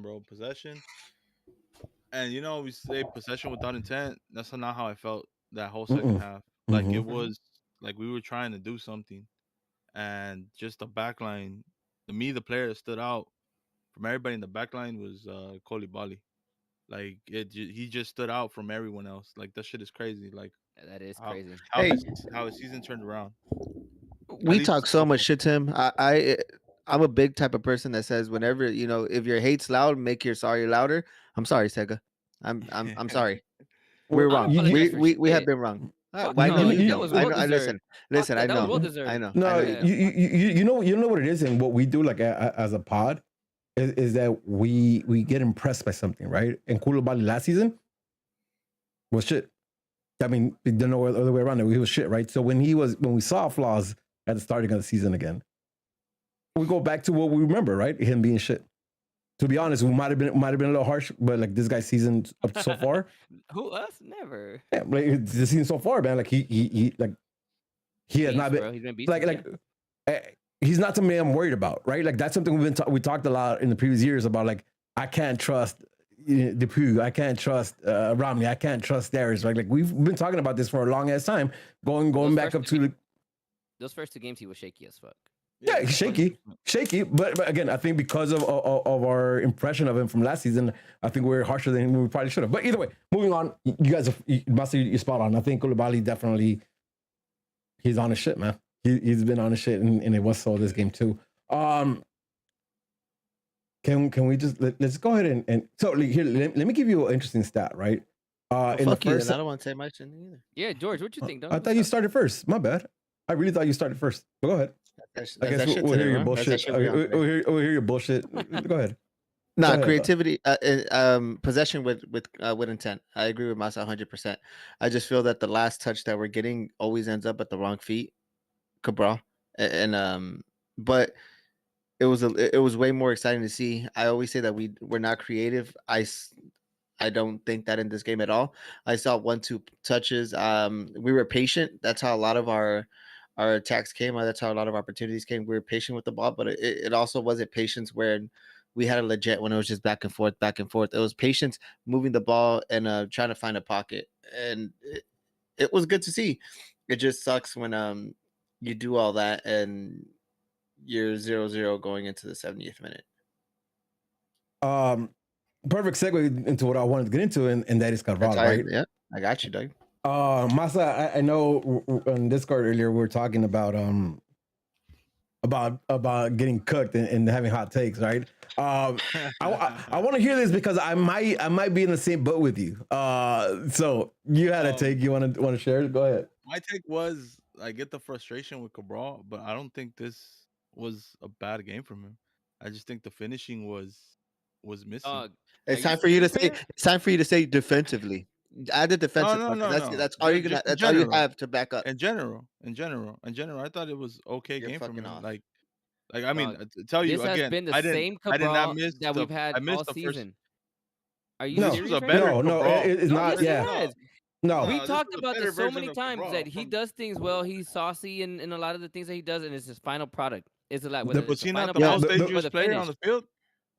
bro, possession. And we say possession without intent. That's not how I felt that whole second Mm-mm. half. Like it Mhm. was like we were trying to do something, and just the back line. To me, the player that stood out from everybody in the back line was Koulibaly. Like he just stood out from everyone else. Like that shit is crazy. Like That is how crazy. how Hey. his season turned around. We least talk so so much far. shit to him. I'm a big type of person that says whenever if your hate's loud, make your sorry louder. I'm sorry, Sega. I'm sorry. We're I don't wrong. apologize for We have shit. been wrong. Fuck Why no, know you- that was I well know. I deserved. listen. Fuck I that was know. well deserved. I know. No, I know. Yeah. you know what it is, and what we do like as a pod is that we get impressed by something, right? And Koulibaly last season was shit. I mean, we don't know the other way around it. He was shit, right? So when we saw flaws at the starting of the season again, we go back to what we remember, right? Him being shit. To be honest, we might have been a little harsh, but like this guy's season up so far, Who us? Never. yeah, like the season so far, man. Like he has not Beast, been bro. He's been beast. like he's not somebody I'm worried about, right? Like that's something we talked a lot in the previous years about. Like I can't trust Depew, I can't trust Romney, I can't trust Darius, right? Like we've been talking about this for a long ass time, going Those back first up two to the Those first two games, he was shaky as fuck. yeah, shaky. But again, I think because of our impression of him from last season, I think we're harsher than we probably should have. But either way, moving on, you guys, you're spot on. I think Koulibaly definitely, he's on his shit, man. He's been on his shit, and it was so this game too. Can we just let's go ahead and so here let me give you an interesting stat, right? In Fuck the you. first, And I don't want to say much either. Yeah, George, what you think, dog? I thought you started first. My bad. I really thought you started first. But go ahead. I guess we'll hear your bullshit. We'll hear your bullshit. Go ahead. Nah, Go ahead. creativity, possession with intent. I agree with Masa 100%. I just feel that the last touch that we're getting always ends up at the wrong feet, Cabral, and but it was way more exciting to see. I always say that we're not creative. I don't think that in this game at all. I saw 1-2 touches. We were patient. That's how a lot of our attacks came. That's how a lot of opportunities came. We were patient with the ball, but it also wasn't patience where we had a legit when it was just back and forth, back and forth. It was patience moving the ball and trying to find a pocket, and it was good to see. It just sucks when you do all that and you're 0-0 going into the 70th minute. Perfect segue into what I wanted to get into, and that is Carvalho, right? Yeah, I got you, Doug. Masa, I know on Discord earlier we were talking about getting cooked and having hot takes, right? I want to hear this because I might be in the same boat with you. So you had a take you want to share? Go ahead. My take was I get the frustration with Cabral, but I don't think this was a bad game from him. I just think the finishing was missing. It's time for you to say. It's time for you to say defensively. Add the defensive. No. That's all you're gonna. That's all you have to back up. In general, I thought it was okay You're game from fucking him. off. Like I mean, to tell you This has again, been the I did same not Cabral miss that we've had I missed all the season. Are you No, This serious? was a right now? better No, Cabral. it's not. Yes, Yeah, it has. no. We this talked was a about better this so version many of times Cabral that he from- does things well. He's saucy in a lot of the things that he does, and it's his final product. It's a lot. The- Whether Was it's he the not final the Yeah, most product or dangerous the player finish. on the field?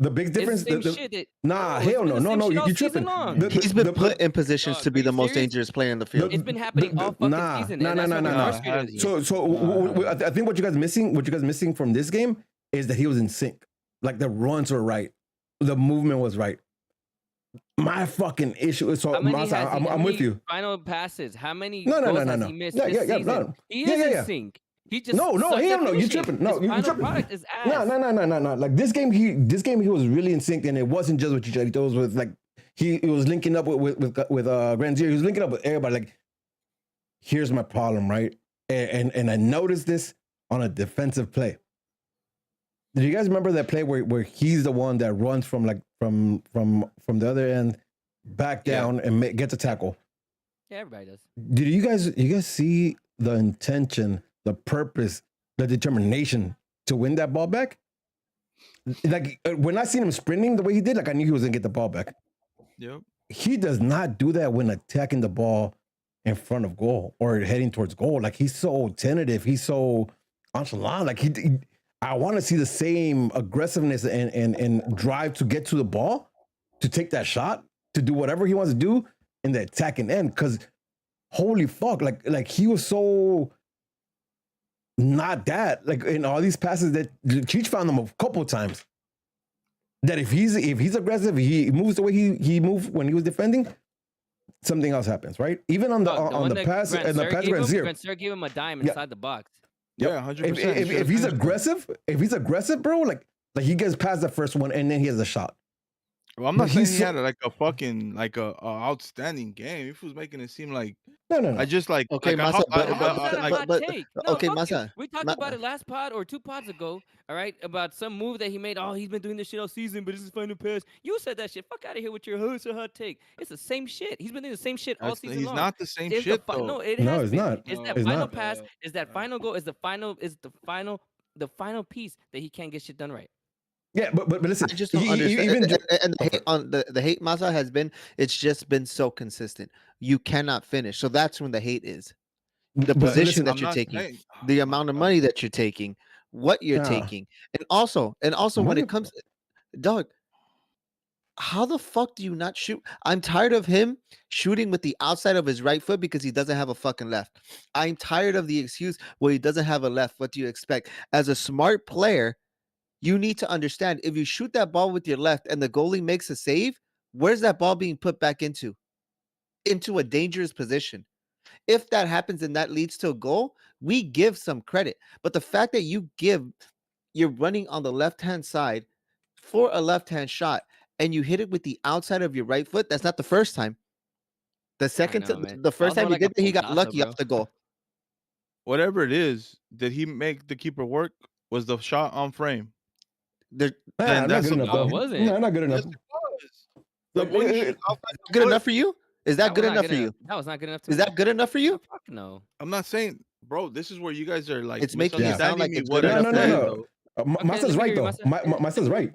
The big difference. It's the same shit. Nah, it's hell been the no, same shit you all season tripping. long. He's been put in positions to be are the you most serious? dangerous player in the field. It's been happening all fucking season. and that's what we're nah. frustrated with you. So I think what you guys missing from this game is that he was in sync. Like the runs were right, the movement was right. My fucking issue is so How many Masa, has he- I'm how with many you. final passes? How many No. goals has he missed this season? No. He Yeah, is yeah. in sync. He just No, sucks hell at no, you finishing. tripping. No, His you final tripping. product is ass. No. Like this game, he was really in sync, and it wasn't just with Chicharito. It was with like he was linking up with Grandier. He was linking up with everybody. Like, here's my problem, right? And I noticed this on a defensive play. Do you guys remember that play where he's the one that runs from the other end back down and gets a tackle? Yeah, everybody does. Did you guys see the intention, the purpose, the determination to win that ball back? Like when I seen him sprinting the way he did, like I knew he was gonna get the ball back. Yep. He does not do that when attacking the ball in front of goal or heading towards goal. Like he's so tentative, he's so nonchalant. Like I want to see the same aggressiveness and drive to get to the ball, to take that shot, to do whatever he wants to do in the attacking end. Because holy fuck, like he was so not that. Like in all these passes that Cheech found him a couple of times. That if he's aggressive, he moves the way he moved when he was defending, something else happens, right? Even on the pass and the pass Grand Sir gave him a dime Yeah. inside the box. Yeah, 100%. If he's aggressive, bro, like he gets past the first one and then he has a shot. Well, I'm not saying he had like a fucking like a outstanding game. If he was making it seem like No. I just like Okay, like, Masa, I, How is that a like, hot take? No, okay, fuck you. Masa, We talked about it last pod or 2 pods ago, all right, about some move that he made. Oh, he's been doing this shit all season, but this is final pass. You said that shit. Fuck out of here with your it's a hot take. It's the same shit. He's been doing the same shit all season he's long. not the same It's shit the though. No, it No, has it's been. not. It's that It's final not. pass. Is that final goal? Is the final piece that he can't get shit done right. Yeah, but listen, I just don't understand. Even And the hate on the hate Masa has been, it's just been so consistent. You cannot finish. So that's when the hate is. The but position listen, that I'm you're not taking, saying- the oh my amount of God. money that you're taking, what you're Yeah. taking. And also when Money- it comes, dog, how the fuck do you not shoot? I'm tired of him shooting with the outside of his right foot because he doesn't have a fucking left. I'm tired of the excuse, well, he doesn't have a left. What do you expect? As a smart player, you need to understand, if you shoot that ball with your left and the goalie makes a save, where's that ball being put back into? Into a dangerous position. If that happens and that leads to a goal, we give some credit. But the fact that you're running on the left-hand side for a left-hand shot and you hit it with the outside of your right foot, that's not the first time. The second, know, man. the first That was time more he like a did that, he got puntazo, lucky bro. off the goal. Whatever it is, did he make the keeper work? Was the shot on frame? They're Nah, not that's good enough. no, it though. wasn't. No, not good enough. Yes, it was. The Like, one you shoot outside the good foot. enough for you? Is that was good not enough for you? That was not good enough to Is me. that good enough for Oh, you? fuck no. I'm not saying, bro. This is where you guys are like It's making it sound like misunderstanding me. it's What good I enough No. said, for you. though. Okay, Masa's let me right hear you, though. Masa. Masa's right.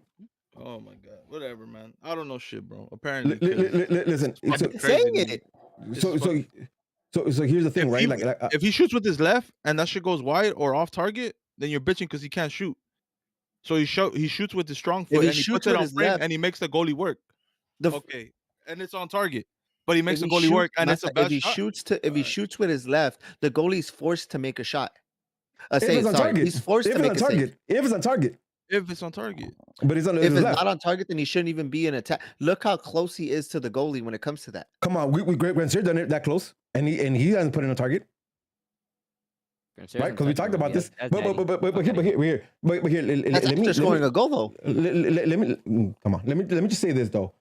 Oh my god, whatever, man. I don't know shit, bro. Apparently, Listen, it's so, fucking Saying crazy to me. it. so, so here's the thing, If right? he, Like if he shoots with his left and that shit goes wide or off target, then you're bitching because he can't shoot. So he shoots with his strong foot he and he shoots puts it with on his frame left- and he makes the goalie work. The Okay, and it's on target, but he makes if the he goalie shoots- work and it's a Masa, bad if he shot. shoots with his left, the goalie's forced to make a shot. if it's on target, He's forced if to it's make on a save. target, if it's on target, If it's on target, but he's on If his it's left. not on target, then he shouldn't even be in attack. Look how close he is to the goalie when it comes to that. Come on, we Grant Sir done it that close, and he hasn't put in a target, right? Because we talked about this. But here, That's let me after scoring a goal, though. let me come on. Let me just say this though.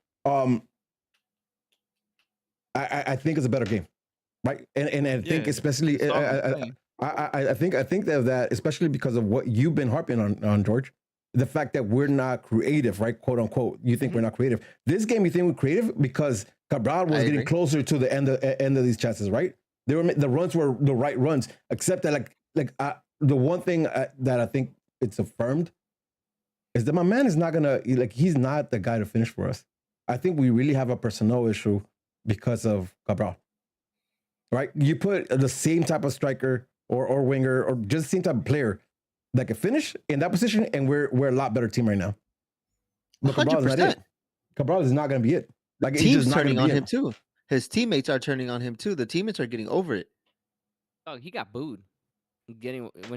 I think it's a better game, right? And I think Yeah, especially that's all I'm saying. I think that especially because of what you've been harping on George, the fact that we're not creative, right? Quote unquote. You think we're not creative. This game, you think we're creative because Cabral was I getting agree. closer to the end of these chances, right? The runs were the right runs, except that the one thing that I think it's affirmed is that my man is not gonna he's not the guy to finish for us. I think we really have a personnel issue because of Cabral, right? You put the same type of striker or winger or just the same type of player that can finish in that position, and we're a lot better team right now. But Cabral is not 100%. it. Cabral is not going to be it. Like he's Team's just not turning gonna on be him it. too. His teammates are turning on him too. The teammates are getting over it. Oh, he got booed. When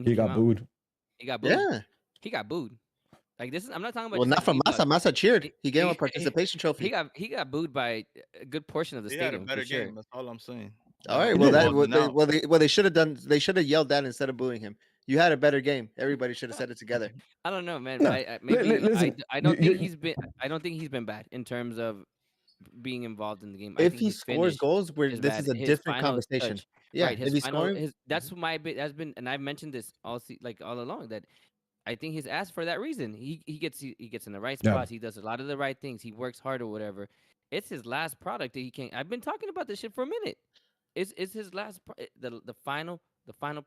He came got out. booed. He got booed. Yeah. He got booed. Like this is. I'm not talking about. Well, just not from like Masa. Masa cheered. He gave him a he- participation trophy. He got booed by a good portion of the He had a stadium. better for sure. game. That's all I'm saying. All right. He Well, did. that Balling out. they should have done. They should have yelled that instead of booing him. You had a better game. Everybody should have said it together. I don't know, man. No, Maybe listen, I don't you- think he's been. I don't think he's been bad in terms of being involved in the game. I If think he his scores finish goals, is this bad. is a His different final conversation. touch, Yeah. right? If he's scoring, That's my bit. That's been, and I've mentioned this all along that I think he's asked for that reason. He gets in the right Yeah. spots. He does a lot of the right things. He works hard or whatever. It's his last product that he can't. I've been talking about this shit for a minute. It's his last the final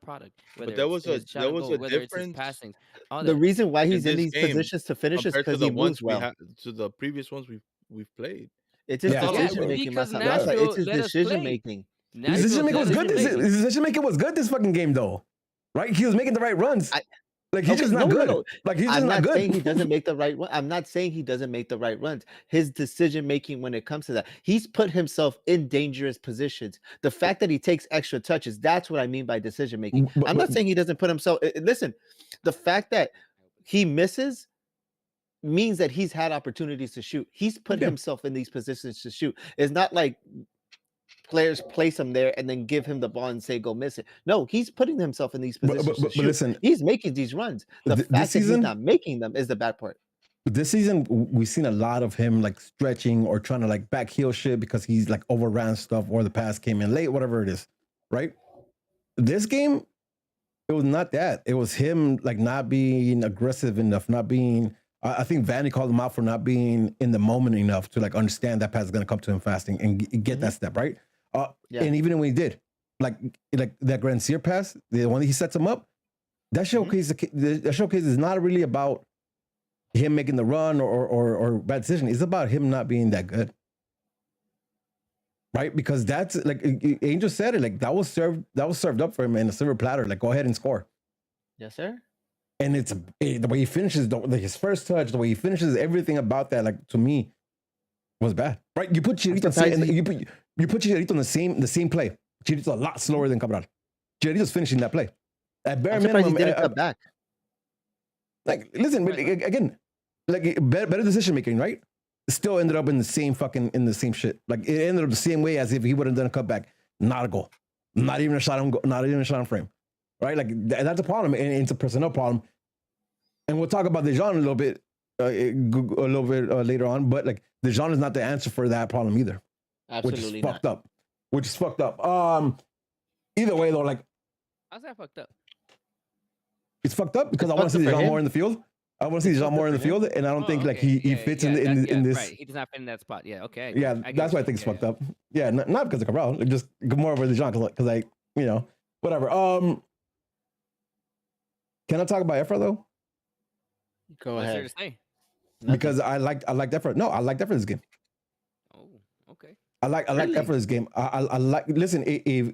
product. Whether But there it's was a his shot on goal, whether it's his difference passings, all The that. reason why in he's in this these game positions to finish is compared to because the he ones moves we well. had to the previous ones we've played. It's his Yeah. Yeah, decision making, because Masa. Nashville It's his let us decision play. making. His Nashville decision making let was us good. play. His decision making was good this fucking game though, right? He was making the right runs. Like he's just not good. Like he's just I'm not not saying good. he doesn't make the right one. I'm not saying he doesn't make the right runs. His decision making when it comes to that, he's put himself in dangerous positions. The fact that he takes extra touches, that's what I mean by decision making. I'm not saying he doesn't put himself. Listen, the fact that he misses means that he's had opportunities to shoot. He's put himself in these positions to shoot. It's not like players place him there and then give him the ball and say go miss it. No, he's putting himself in these positions to shoot. But listen, he's making these runs. The fact that he's not making them is the bad part. This season, we've seen a lot of him like stretching or trying to like back heel shit because he's like overran stuff or the pass came in late, whatever it is, right? This game, it was not that. It was him like not being aggressive enough, not being. I think Vanny called him out for not being in the moment enough to like understand that pass is going to come to him fasting and get that step right. And even when he did, like that Grand Sear pass, the one that he sets him up, that showcase is not really about him making the run or bad decision. It's about him not being that good, right? Because that's like Angel said it. Like that was served up for him in a silver platter. Like go ahead and score. Yes, sir. And it's the way he finishes, his first touch, the way he finishes, everything about that, like to me, was bad. Right? You put Chicharito, you put Chicharito in the same play. Chicharito's a lot slower than Cabral. Chicharito's finishing that play. At bare minimum, he didn't cut back. Like, listen, again, like better decision making, right? Still ended up in the same shit. Like it ended up the same way as if he would have done a cutback. Not a goal. Not even a shot on frame. Right? Like that's a problem, and it's a personnel problem. And we'll talk about Dejan a little bit later on. But like Dejan is not the answer for that problem either. Absolutely Which is fucked up. Either way though, like how's that fucked up? It's fucked up because I want to see Dejan more in the field. I want to see Dejan more in the field, and I don't think like he fits in this. Right, he does not fit in that spot. Yeah, okay. Yeah, that's why I think it's fucked up. Yeah, not because of Cabral, like just more over Dejan because whatever. Can I talk about Efra though? Go What's ahead. there to say? Because I like Efra. No, I like Efra this game. Oh, okay. I like Efra this game. I like. Listen, if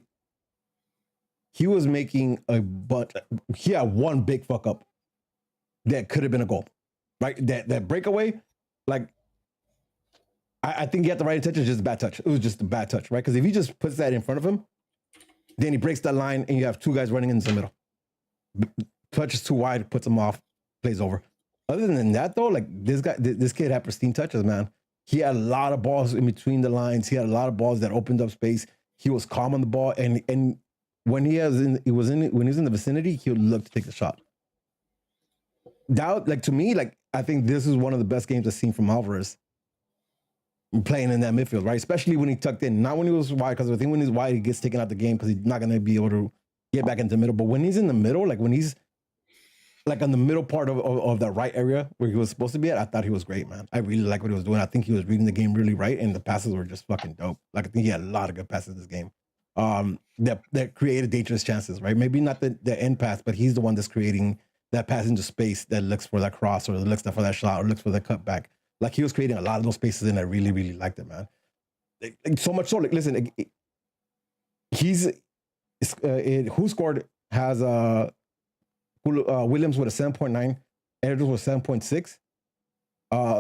he was making he had one big fuck up that could have been a goal, right? That breakaway, like I think he had the right intention, just a bad touch. It was just a bad touch, right? Because if he just puts that in front of him, then he breaks that line and you have two guys running into the middle. Touch is too wide, puts him off, plays over. Other than that, though, like this kid had pristine touches, man. He had a lot of balls in between the lines. He had a lot of balls that opened up space. He was calm on the ball, and when he was in the vicinity, he would look to take the shot. That, like to me, like I think this is one of the best games I've seen from Alvarez playing in that midfield, right? Especially when he tucked in, not when he was wide, because I think when he's wide, he gets taken out the game because he's not going to be able to get back into the middle. But when he's in the middle, like when he's like on the middle part of that right area where he was supposed to be at, I thought he was great, man. I really like what he was doing. I think he was reading the game really right, and the passes were just fucking dope. Like I think he had a lot of good passes this game. That created dangerous chances, right? Maybe not the end pass, but he's the one that's creating that pass into space that looks for that cross or looks for that shot or looks for that cutback. Like he was creating a lot of those spaces, and I really, really liked it, man. Like, so much so, like listen, who scored has Williams with a 7.9, Edwards with 7.6,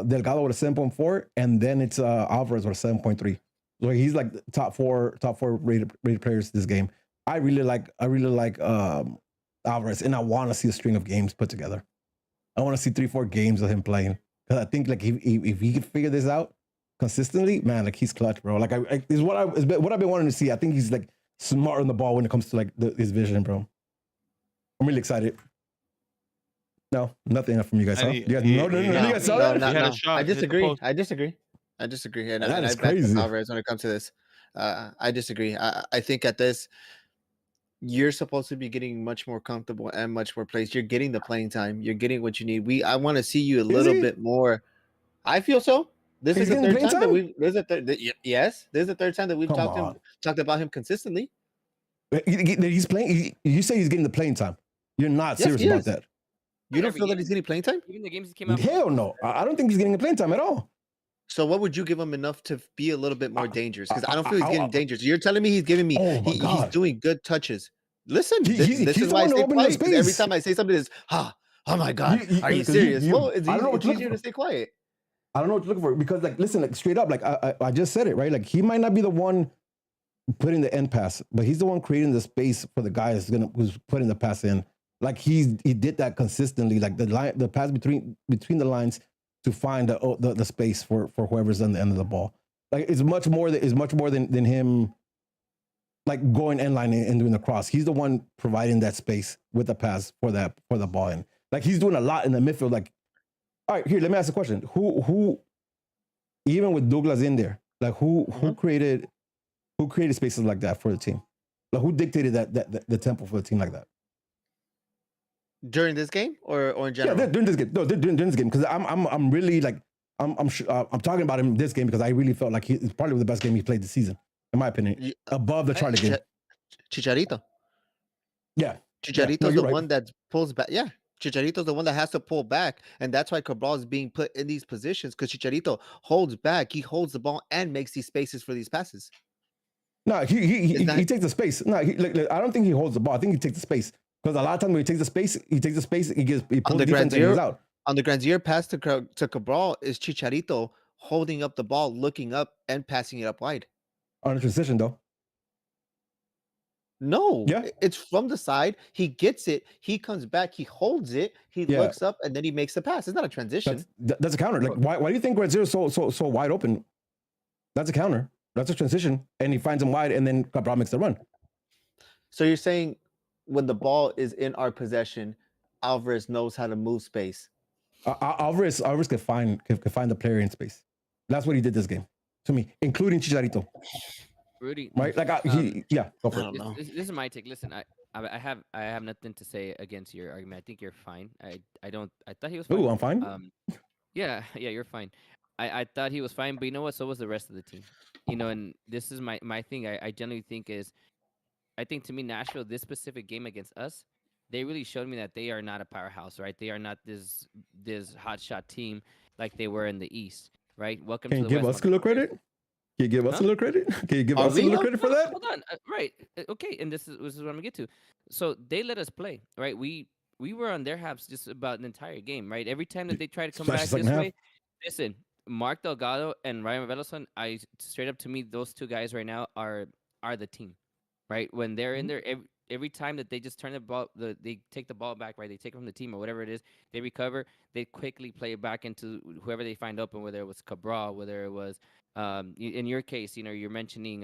Delgado with a 7.4, and then it's Alvarez with a 7.3. So he's like the top four rated players this game. I really like Alvarez, and I want to see a string of games put together. I want to see 3-4 games of him playing, because I think like if he could figure this out consistently, man, like he's clutch, bro. Like is what I've been wanting to see. I think he's like smart on the ball when it comes to like his vision, bro. I'm really excited. No, nothing from you guys. Huh? You guys, you guys saw that? No. I disagree. And that is I back crazy. Alvarez when it comes to this. I disagree. I think at this, you're supposed to be getting much more comfortable and much more plays. You're getting the playing time. You're getting what you need. I want to see you a little bit more. I feel so. This He's is the getting third playing time that time? we've. This is the third. Yes, this is the third time that we've Come talked on. about him consistently. He's playing. You say he's getting the playing time. You're not Yes, serious he about is. that. You don't every feel that he's game. getting playing time? Even the games he came out. Hell no. I don't think he's getting the playing time at all. So what would you give him enough to be a little bit more dangerous? Because I don't feel he's I- getting dangerous. You're telling me he's giving me. Oh my He's God. doing good touches. Listen, He's this is the why I one to stay open the quiet. 'Cause every space. time I say something, is oh my God, are you 'cause serious? Well, I don't know what it's you're easier looking to for. stay quiet. I don't know what you're looking for because, like, listen, like straight up, like I just said it, right? Like he might not be the one putting the end pass, but he's the one creating the space for the guy who's putting the pass in. Like he did that consistently, like the pass between the lines to find the space for whoever's on the end of the ball. Like it's much more than him like going end line and doing the cross. He's the one providing that space with the pass for the ball in. Like he's doing a lot in the midfield. Like, all right, here, let me ask a question. Who even with Douglas in there, like who created spaces like that for the team? Like who dictated that the tempo for the team like that? During this game or in general? Yeah, during this game. No, during this game because I'm really like I'm talking about him this game because I really felt like he's probably the best game he played this season, in my opinion, above the Charlie game. Chicharito. Yeah, Chicharito's the one that pulls back. Yeah, Chicharito's the one that has to pull back, and that's why Cabral is being put in these positions because Chicharito holds back. He holds the ball and makes these spaces for these passes. No, he takes the space. No, I don't think he holds the ball. I think he takes the space because a lot of times when he takes the space, he pulls the defense and he's out. On the Grandier pass to Cabral is Chicharito holding up the ball, looking up, and passing it up wide. On the transition, though. No, yeah, it's from the side. He gets it. He comes back. He holds it. He looks up, and then he makes the pass. It's not a transition. That's a counter. Like, why do you think Grandier is so wide open? That's a counter. That's a transition, and he finds him wide, and then Cabral makes the run. So you're saying when the ball is in our possession, Alvarez knows how to move space. Alvarez can find the player in space. That's what he did this game to me, including Chicharito. Rudy, right? Like go for it. This is my take. Listen, I have nothing to say against your argument. I think you're fine. I thought he was fine. Ooh, I'm fine. Yeah, you're fine. I thought he was fine, but you know what? So was the rest of the team. You know, and this is my thing. I generally think is, I think to me Nashville, this specific game against us, they really showed me that they are not a powerhouse, right? They are not this hotshot team like they were in the East, right? Welcome to the West. Can you give us a little credit? Can you give us a little credit? Can you give us a little credit for that? Hold on, right? Okay, and this is what I'm gonna get to. So they let us play, right? We were on their halves just about an entire game, right? Every time that they try to come back this way, listen, Mark Delgado and Ryan Veloson, straight up to me, those two guys right now are the team, right? When they're in there, every time that they just turn the ball, they take the ball back, right? They take it from the team or whatever it is, they recover, they quickly play it back into whoever they find open, whether it was Cabral, whether it was, in your case, you're mentioning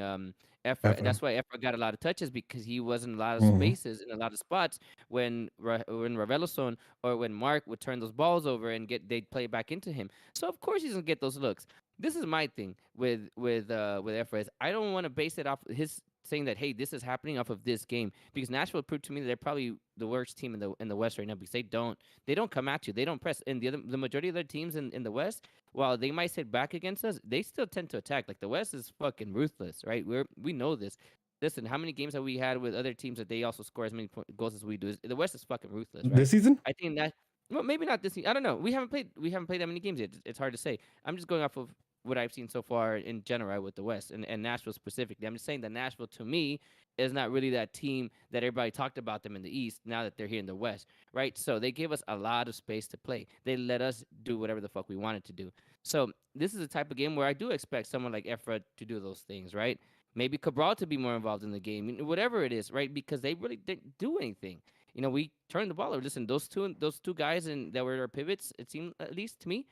Efra. That's why Efra got a lot of touches because he was in a lot of spaces in a lot of spots when Raveloson or when Mark would turn those balls over and they'd play back into him. So of course he's gonna get those looks. This is my thing with Efra is I don't want to base it off his saying that, hey, this is happening off of this game, because Nashville proved to me that they're probably the worst team in the West right now, because they don't come at you, they don't press, and the majority of their teams in the West, while they might sit back against us, they still tend to attack. Like the West is fucking ruthless, right? We know this. Listen, how many games have we had with other teams that they also score as many goals as we do? The West is fucking ruthless, right? This season? I think that, well, maybe not this season. I don't know. We haven't played that many games yet. It's hard to say. I'm just going off of what I've seen so far in general with the West and Nashville specifically. I'm just saying that Nashville, to me, is not really that team that everybody talked about them in the East now that they're here in the West, right? So they gave us a lot of space to play. They let us do whatever the fuck we wanted to do. So this is the type of game where I do expect someone like Efra to do those things, right? Maybe Cabral to be more involved in the game, whatever it is, right? Because they really didn't do anything. We turned the ball over. Listen, those two guys that were our pivots, it seemed, at least to me,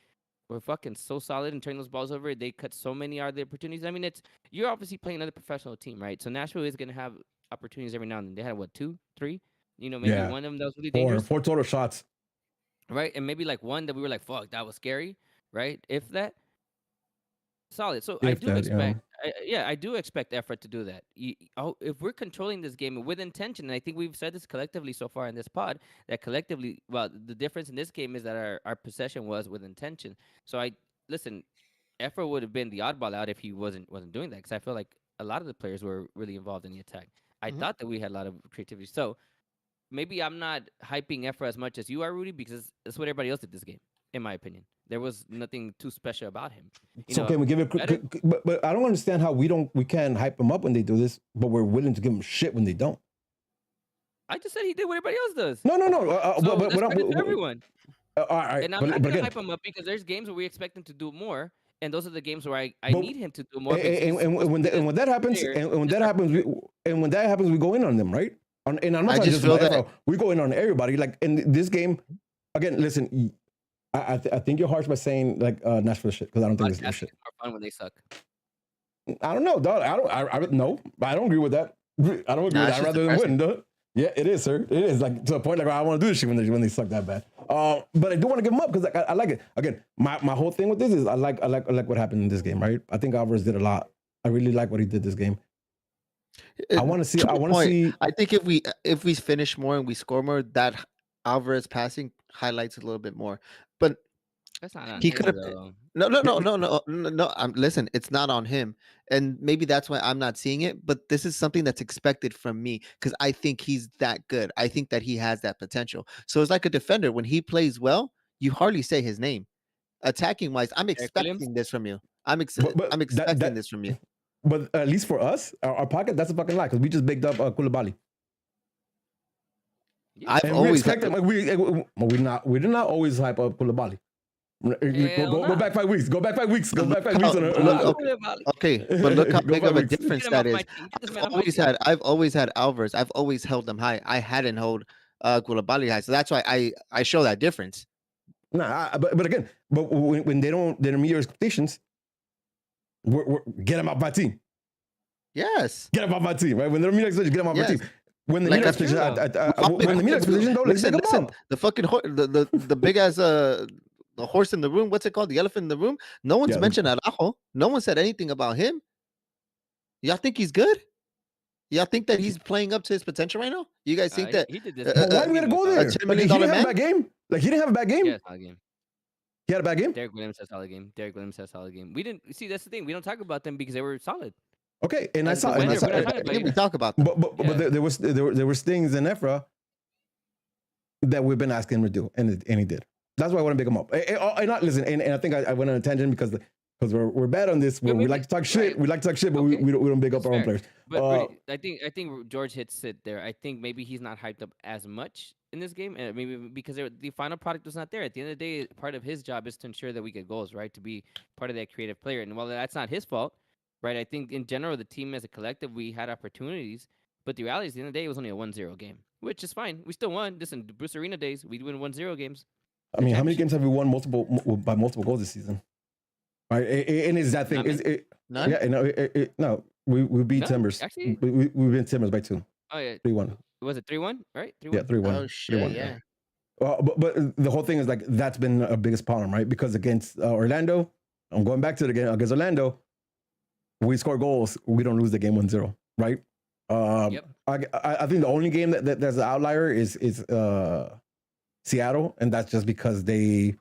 were fucking so solid and turning those balls over. They cut so many out of the opportunities. I mean, you're obviously playing another professional team, right? So Nashville is going to have opportunities every now and then. They had, what, 2, 3? Maybe one of them that was really dangerous. 4 total shots. Right? And maybe like one that we were like, fuck, that was scary, right? If that. Solid. So I do expect, I do expect effort to do that. If we're controlling this game with intention, and I think we've said this collectively so far in this pod, that collectively, well, the difference in this game is that our possession was with intention. So listen, Efra would have been the oddball out if he wasn't doing that, because I feel like a lot of the players were really involved in the attack. I Mhm. thought that we had a lot of creativity. So maybe I'm not hyping Efra as much as you are, Rudy, because that's what everybody else did this game, in my opinion. There was nothing too special about him. You So know, can we give it? better- But I don't understand how we can't hype them up when they do this, but we're willing to give them shit when they don't. I just said he did what everybody else does. No. So But that's credit to everyone. all right, And I'm not gonna hype him up because there's games where we expect him to do more, and those are the games where I But- need him to do more. and when that happens, we go in on them, right? And I'm not I talking just just feel about that- Efra. We go in on everybody. Like in this game, again, listen. I think you're harsh by saying like Nashville shit, because I don't think it's Podcasting shit. is more fun when they suck. I don't know, dog. I don't agree with that. I don't agree Nah, with it's that. just I'd rather than depressing. win, dog. Yeah, it is, sir. It is like to a point like I want to do this shit when they suck that bad. But I do want to give them up because I like it. Again, my whole thing with this is I like what happened in this game, right? I think Alvarez did a lot. I really like what he did this game. I want to see. To I a want to point, see. I think if we finish more and we score more, that Alvarez passing highlights a little bit more. But That's not on He him, could've- though. no. Listen, it's not on him, and maybe that's why I'm not seeing it. But this is something that's expected from me because I think he's that good. I think that he has that potential. So it's like a defender when he plays well, you hardly say his name. Attacking wise, I'm Williams? expecting this from you. I'm But expecting this from you. But at least for us, our pocket, that's a fucking lie because we just bigged up Koulibaly. Yeah. I've And we always expect him. We did not always hype up Koulibaly. Hell Go back 5 weeks. Go back 5 weeks. Go back 5 weeks. Okay, but look how Go big 5 of a weeks. difference Get him off that is. my team. Get this man off my team. I've always had Alvarez. I've always held them high. I hadn't held Koulibaly high, so that's why I show that difference. Nah, but again, when they don't meet your expectations, we're get them off my team. Yes. Get them off my team, right? When they don't meet your expectations, get them off my Yes. team. When they Like meet that's expectations, true, when they meet expectations, don't listen, pick them listen. up. The fucking the big ass the horse in the room. What's it called? The elephant in the room. No one's Yeah. mentioned Araujo. No one said anything about him. Y'all think he's good? Y'all think that he's playing up to his potential right now? You guys think that? he did this? But why do we gotta go there? $10 Like, million he didn't have man? a bad game. Like he didn't have a bad game. Yeah, solid game. He had a bad game. Derek Williams has a solid game. Derek Williams has a solid game. We didn't see. That's the thing. We don't talk about them because they were solid. Okay, and I As saw. the And I winner, saw we're not talking about Yeah, we talk about them. but Yeah. there were things in Efra that we've been asking him to do, and he did. That's why I want to pick him up. And not listen. And I think I went on a tangent because we're bad on this. Yeah, We maybe- like to talk shit. right. We like to talk shit, but Okay. we don't big up That's our own fair. players. But Uh, really, I think George hits it there. I think maybe he's not hyped up as much in this game, and maybe because the final product was not there. At the end of the day, part of his job is to ensure that we get goals, right? To be part of that creative player. And while that's not his fault, right? I think in general, the team as a collective, we had opportunities. But the reality is, at the end of the day, it was only a 1-0 game, which is fine. We still won. Listen, Bruce Arena days, we win 1-0 games. I mean, how many championship. games have we won by multiple goals this season? Right, and is that thing? None. Is it? None? Yeah, no. We beat No, Timbers. actually- We beat Timbers by 2, Oh yeah, 3-1. was it 3-1? Right, 3-1. Yeah, 3-1. Oh shit! 3-1. Yeah. But the whole thing is like that's been a biggest problem, right? Because against Orlando, I'm going back to it again. Against Orlando, we score goals, we don't lose the game 1-0, right? Yep. I think the only game that there's an outlier is Seattle, and that's just because they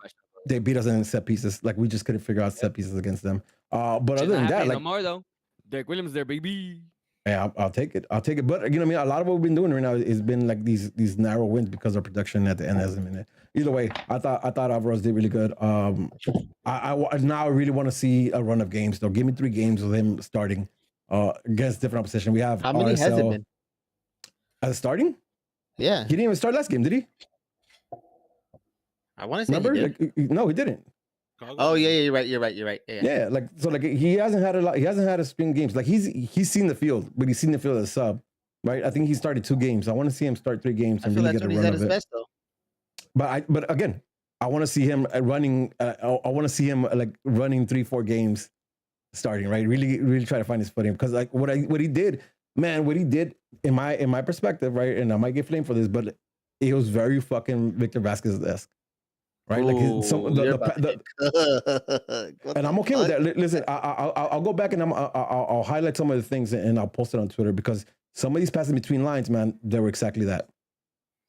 beat us in set pieces. Like we just couldn't figure out set pieces against them. But other than that, like no more though. Derek Williams there, baby. yeah, I'll take it. But you know what I mean? A lot of what we've been doing right now has been like these narrow wins because our production at the end hasn't been it. Either way, I thought Alvarez did really good. I now really want to see a run of games though. Give me 3 games with him starting against different opposition. We have How many has it RSL been? as starting. Yeah. He didn't even start last game, did he? I want to say. Remember? He did. Like, no, he didn't. Oh yeah, you're right. Yeah. Yeah, like so, like he hasn't had a lot. He hasn't had a spring games. Like he's seen the field, but he's seen the field as a sub, right? I think he started 2 games. I want to see him start 3 games I and feel really that's get a when he's run at of his it. best though. But again, I want to see him running. I want to see him like running 3-4 games, starting right. Really try to find his footing because like what he did, man. What he did in my perspective, right? And I might get flamed for this, but it was very fucking Victor Vasquez-esque. Right, like and I'm okay with that. Listen, I'll go back and I'll highlight some of the things and I'll post it on Twitter because some of these passes between lines, man, they were exactly that.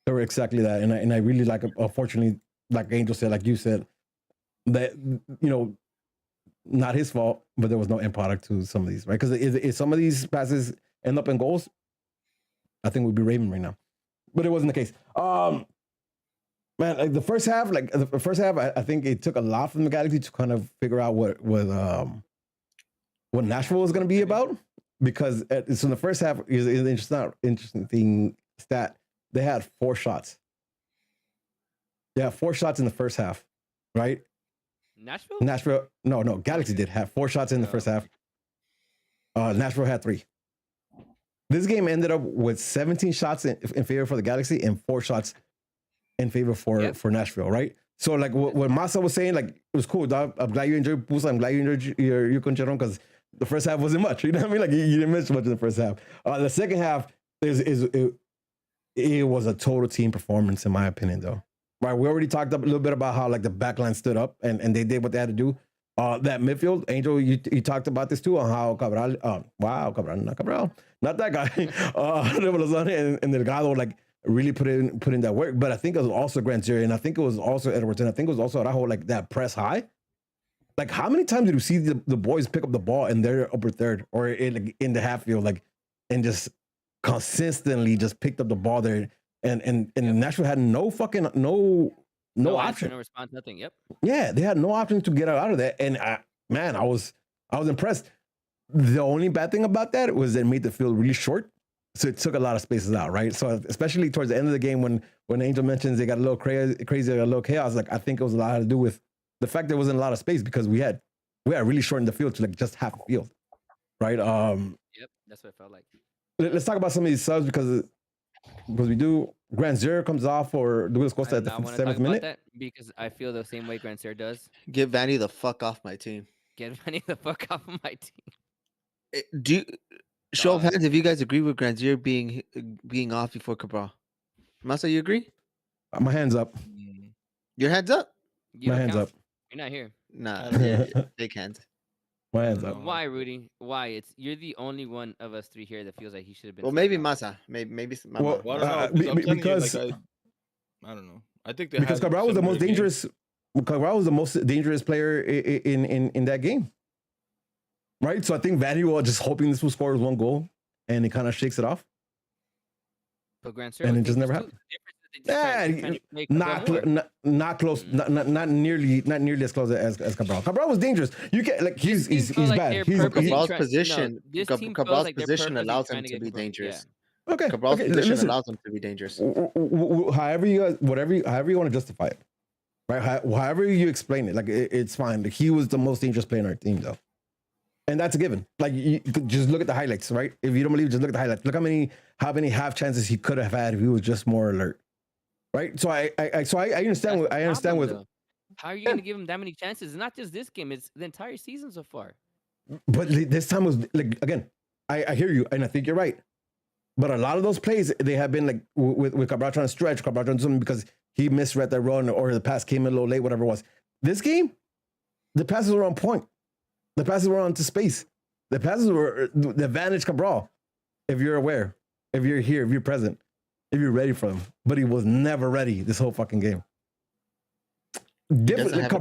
They were exactly that, and I really like. Unfortunately, like Angel said, like you said, that not his fault, but there was no end product to some of these, right? Because if some of these passes end up in goals, I think we'd be raving right now. But it wasn't the case. Man, like the first half, I think it took a lot from the Galaxy to kind of figure out what Nashville was going to be about. Because so in the first half is an interesting stat. They had 4 shots. Yeah, 4 shots in the first half, right? Nashville? No, Galaxy did have 4 shots in the first half. Nashville had 3. This game ended up with 17 shots in favor for the Galaxy and 4 shots in favor for Nashville, right? So like what Masa was saying, like it was cool, dog. I'm glad you enjoyed Pusa. I'm glad you enjoyed your Concheron because the first half wasn't much. You know what I mean? Like you didn't miss much in the first half. The second half it was a total team performance in my opinion, though. Right, we already talked a little bit about how like the backline stood up and they did what they had to do. That midfield, Angel, you talked about this too on how Cabral, not that guy, and Delgado like really put in that work. But I think it was also Granzier, and I think it was also Edwards, and I think it was also Araujo, like that press high. Like how many times did you see the boys pick up the ball in their upper third or in the half field, like, and just consistently just picked up the ball there? And Nashville had no option. No response, nothing. Yep. Yeah, they had no option to get out of that. And I was impressed. The only bad thing about that was it made the field really short, so it took a lot of spaces out, right? So especially towards the end of the game, when Angel mentions they got a little crazy, a little chaos, like I think it was a lot to do with the fact there wasn't a lot of space because we had really shortened the field to like just half the field, right? Yep, that's what it felt like. Let's talk about some of these subs because we do. Granzier comes off for Douglas Costa at the 57th minute. That because I feel the same way Granzier does. Get Vanny the fuck off my team. Get Vanny the fuck off of my team. Show of hands if you guys agree with Granzier being off before Cabral. Masa, you agree? My hands up. Your hands up? You My don't hands count. up. You're not here. Nah, big hands. My hands up. Why, Rudy? Why? You're the only one of us 3 here that feels like he should have been. Well, maybe Masa. Maybe Mama. Well, I don't know. Because I don't know. I think because Cabral was the most dangerous. Cabral was the most dangerous player in that game, right? So I think Vanny was just hoping this will score 1 goal, and it kind of shakes it off. But and it just never happened. Yeah, not close, not nearly as close as Cabral. Cabral was dangerous. You can like he's bad. Cabral's position. Cabral's position allows him to be dangerous. Yeah. Okay, Cabral's position allows him to be dangerous. However you want to justify it, right? However you explain it, like it's fine. Like, he was the most dangerous player in our team, though, and that's a given. Like you just look at the highlights, right? If you don't believe, just look at the highlights. Look how many half chances he could have had if he was just more alert. Right, so I understand. I understand with. How are you going to give him that many chances? It's not just this game; it's the entire season so far. But this time was like again. I hear you, and I think you're right. But a lot of those plays they have been like with Cabral trying to stretch, Cabral trying to do something because he misread that run or the pass came in a little late, whatever it was. This game, the passes were on point. The passes were onto space. The passes were the advantage Cabral. If you're aware, if you're here, if you're present. If you're ready for him, but he was never ready this whole fucking game. Different,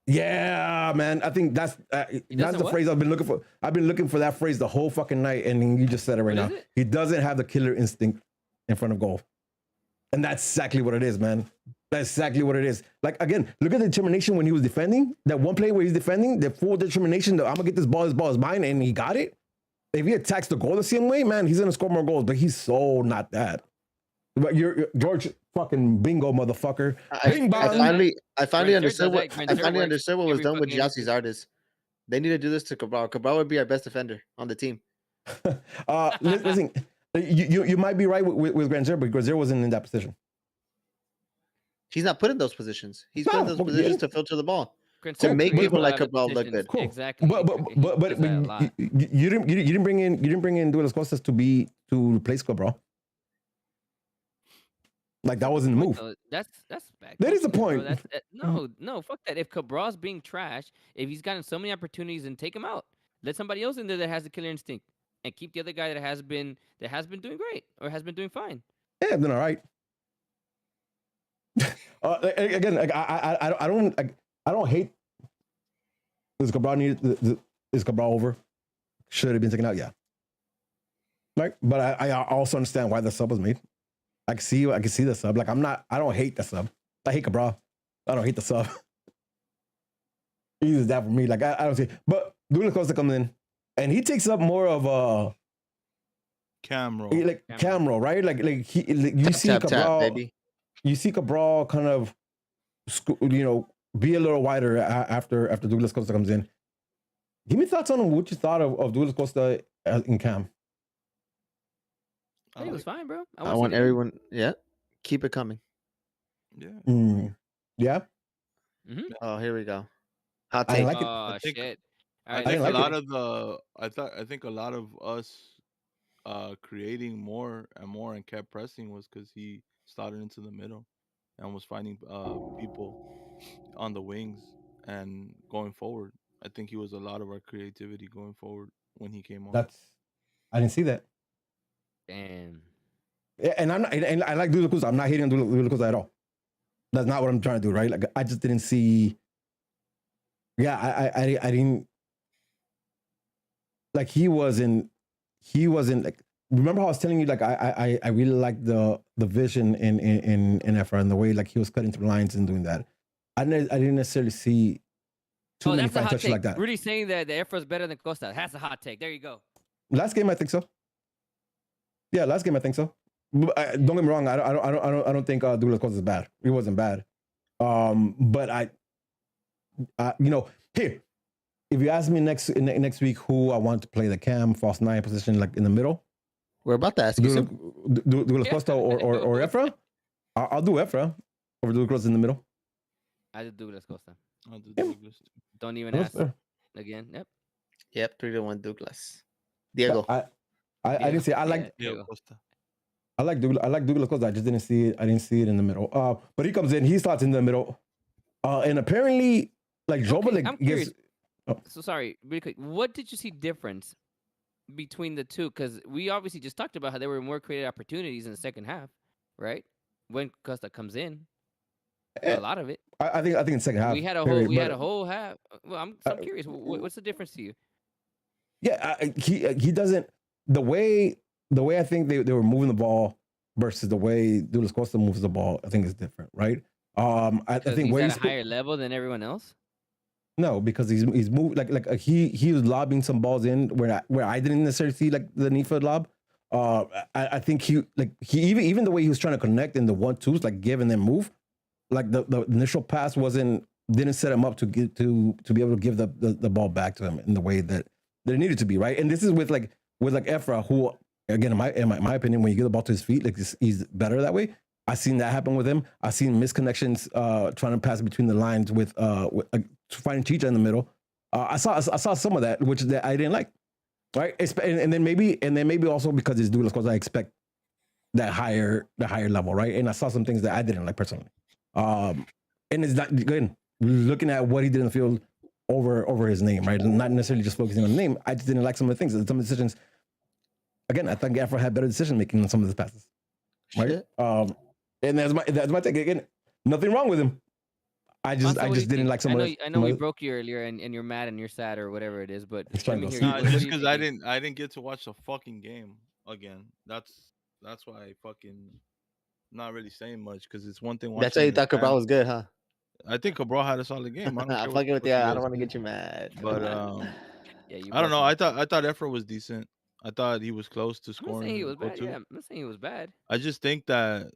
yeah, man. I think that's the phrase I've been looking for. I've been looking for that phrase the whole fucking night, and you just said it right now. He doesn't have the killer instinct in front of goal, and that's exactly what it is, man. That's exactly what it is. Like again, look at the determination when he was defending. That one play where he's defending, the full determination that I'm gonna get this ball. This ball is mine, and he got it. If he attacks the goal the same way, man, he's gonna score more goals. But he's so not that. But you're George fucking bingo, motherfucker. I finally understood what was done with Giassi's artists. They need to do this to Cabral. Cabral would be our best defender on the team. Listen, you might be right with Granzier, but Granzier wasn't in that position. He's not put in those positions. He's put in those positions to filter the ball. To make people like Cabral look good. Cool. Exactly. But you didn't bring in Douglas Costas to replace Cabral. Like that wasn't the move. That's bad. That is the point. No, fuck that. If Cabral's being trash, if he's gotten so many opportunities, and take him out. Let somebody else in there that has the killer instinct, and keep the other guy that has been doing great or has been doing fine. Yeah, I've been all right. Again, like, I don't hate. Is Cabral over? Should have been taken out, yeah. Right, but I also understand why the sub was made. I can see the sub. Like I don't hate the sub. I hate Cabral. I don't hate the sub. He's that for me. Like I don't see. But Douglas Costa comes in, and he takes up more of a Cam role. cam role, right? You see Cabral, baby. You see Cabral kind of, be a little wider after Douglas Costa comes in. Give me thoughts on what you thought of Douglas Costa in cam. I think it was fine, bro. I want everyone. Yeah, keep it coming. Yeah. Yeah. Mm-hmm. Oh, here we go. Hot I take. like it. Oh shit! I think a lot of I think a lot of us creating more and kept pressing was because he started into the middle and was finding people on the wings and going forward. I think he was a lot of our creativity going forward when he came on. I didn't see that. Damn. Yeah, and I like Douglas Costa. I'm not hating on Douglas Costa at all. That's not what I'm trying to do, right? Like I just didn't see. Yeah, I didn't. Like he wasn't like. Remember how I was telling you, like I really liked the vision in Efra and the way like he was cutting through lines and doing that. I didn't necessarily see too many That's a fine hot touches take. like that. Rudy's saying that the Efra's better than Costa. That's a hot take. There you go. Last game, I think so. Yeah, last game, I think so. But, don't get me wrong. I don't think Douglas Costa is bad. He wasn't bad. But here, if you ask me next week who I want to play the cam false 9 position, like in the middle, we're about to ask you. Douglas Costa or Efra. I'll do Efra over Douglas Costa in the middle. I did Douglas Costa. I'll do Douglas too. Don't even That's ask fair. again. Yep. Yep, 3-1 Douglas. Diego. I didn't see. I like Costa. I like Douglas Costa. I just didn't see it. I didn't see it in the middle. But he comes in. He slots in the middle. And apparently, like Joba, I'm curious. So sorry, really quick. What did you see difference between the two? Because we obviously just talked about how there were more creative opportunities in the second half, right? When Costa comes in, a lot of it. I think in second half We had a whole half. Well, I'm curious. What's the difference to you? Yeah, he doesn't the way I think they were moving the ball versus the way Douglas Costa moves the ball. I think is different, right? I think he's at a higher level than everyone else. No, because he's moved he was lobbing some balls in where I didn't necessarily see like the need for the lob. I think he even the way he was trying to connect in the 1-2s, like give and then move, like the initial pass didn't set him up to be able to give the ball back to him in the way that it needed to be, right? And this is with Efra, who again in my opinion, when you get the ball to his feet, like he's better that way. I've seen that happen with him. I've seen misconnections trying to pass between the lines with finding Chicha in the middle. I saw some of that, which I didn't like, right? And then maybe also because it's Douglas Costa, I expect that higher level, right? And I saw some things that I didn't like personally. And it's not again looking at what he did in the field over his name, right? Not necessarily just focusing on the name. I just didn't like some of the things. Some of the decisions. Again, I think Efra had better decision making on some of his passes, right? And that's my take. Again, nothing wrong with him. I just didn't like some of it. I know we broke you earlier, and you're mad and you're sad or whatever it is. But just because I didn't get to watch the fucking game again. That's why I fucking not really saying much because it's one thing. That's why you thought Cabral was good, huh? I think Cabral had a solid game. I'm fucking with you. I don't want to get you mad, but I don't know. I thought Efra was decent. I thought he was close to scoring. I'm not saying he was bad. Yeah, I'm not saying he was bad. I just think that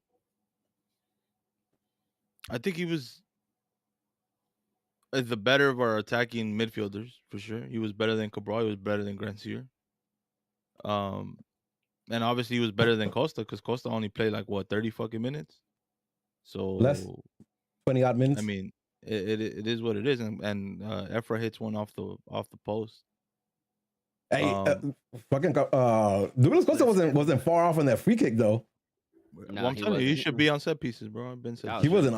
he was the better of our attacking midfielders for sure. He was better than Cabral. He was better than Grancier. And obviously he was better than Costa because Costa only played like 30 fucking minutes. So less 20 odd minutes. I mean, it is what it is, and Efra hits one off the post. Hey, fucking Douglas Costa wasn't far off on that free kick though. Well, I'm telling you, he should be on set pieces, bro. I've been saying he wasn't.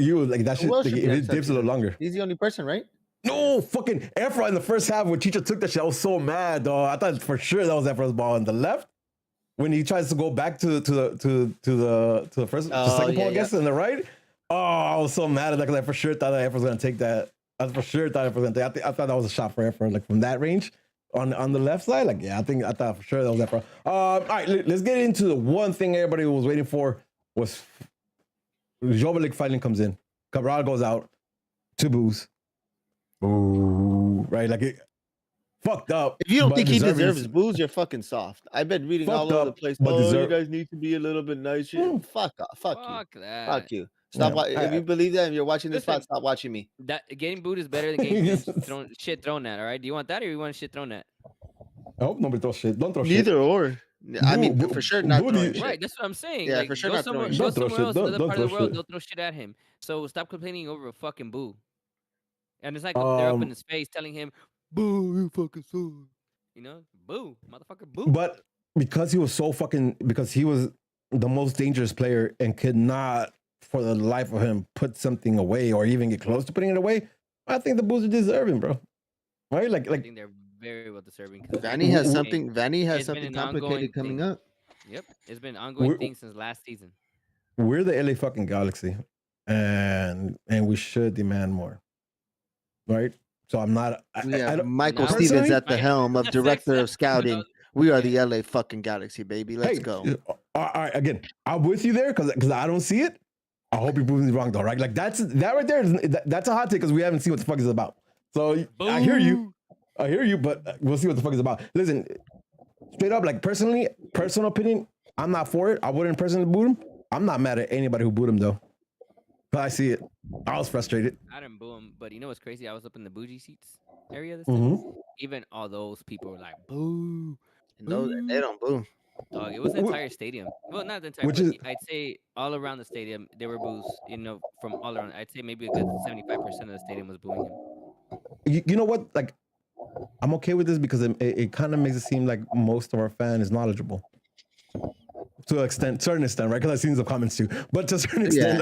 He was like that. It dips a little longer. He's the only person, right? No, fucking Efra in the first half when Chicha took the shot. I was so mad, dog. I thought for sure that was Efra's ball on the left. When he tries to go back to the second pole, I guess, on the right. Oh, I was so mad at that because I for sure thought that Efra was gonna take that. I I for sure thought it was Efra. I thought that was a shot for Efra, like from that range on the left side. Like, yeah, I thought for sure that was Efra. All right, let's get into the one thing everybody was waiting for was Jovelik finally comes in. Cabral goes out. 2 boos. Ooh, right? Like it fucked up. If you don't but think he deserving. deserves booze, you're fucking soft. I've been reading all Fucked over the up, place. but Oh, deserve- you guys need to be a little bit nicer. Mm. Fuck off. Fuck you. Fuck that. Fuck you. Stop. Yeah, If you believe that and you're watching this Listen. spot, stop watching me. That getting booed is better than getting shit thrown at. All right, do you want that or you want shit thrown at? I hope nobody throws shit. Don't throw shit. Neither or. I mean, Boo- for sure, not boo- throwing boo- shit. Right, that's what I'm saying. Yeah, like, for sure go not somewhere, throwing go shit. Don't throw somewhere shit. else, Don't- another don't part of the throw world. shit. Don't throw shit at him. So stop complaining over a fucking boo. And it's like they're up in his face telling him, "Boo, you fucking suck." You know, boo, motherfucker, boo. But because he was because he was the most dangerous player and could not, for the life of him, put something away or even get close to putting it away, I think the Bulls are deserving, bro. Right? I Like think they're very well deserving. 'cause Vanny has Wh- wh- something. Vanny has It's been something an ongoing complicated coming thing. up. Yep, it's been an ongoing We're- thing since last season. we're the LA fucking Galaxy, and we should demand more. Right? So I'm not. We I have don't, Michael Now- Stevens Personally, at the helm of That's director of excellent. scouting. We are the LA fucking Galaxy, baby. Let's hey, go. All right, again, I'm with you there because I don't see it. I hope you prove me wrong though, right? Like that right there that's a hot take because we haven't seen what the fuck it's about. So I hear you, but we'll see what the fuck it's about. Listen, straight up, like personal opinion, I'm not for it. I wouldn't personally boot him. I'm not mad at anybody who booed him though, but I see it. I was frustrated. I didn't boo him, but you know what's crazy? I was up in the bougie seats area this Mhm. time. Even all those people were like, "Boo!" No, they don't boo. Dog, it was the Wh- entire stadium. Well, not the entire. Which But is- I'd say all around the stadium there were boos. You know, from all around. I'd say maybe a good 75% of the stadium was booing him. You know what? Like, I'm okay with this because it kind of makes it seem like most of our fan is knowledgeable. To an extent, certain extent, right? Because I've seen some comments too. But to a certain extent,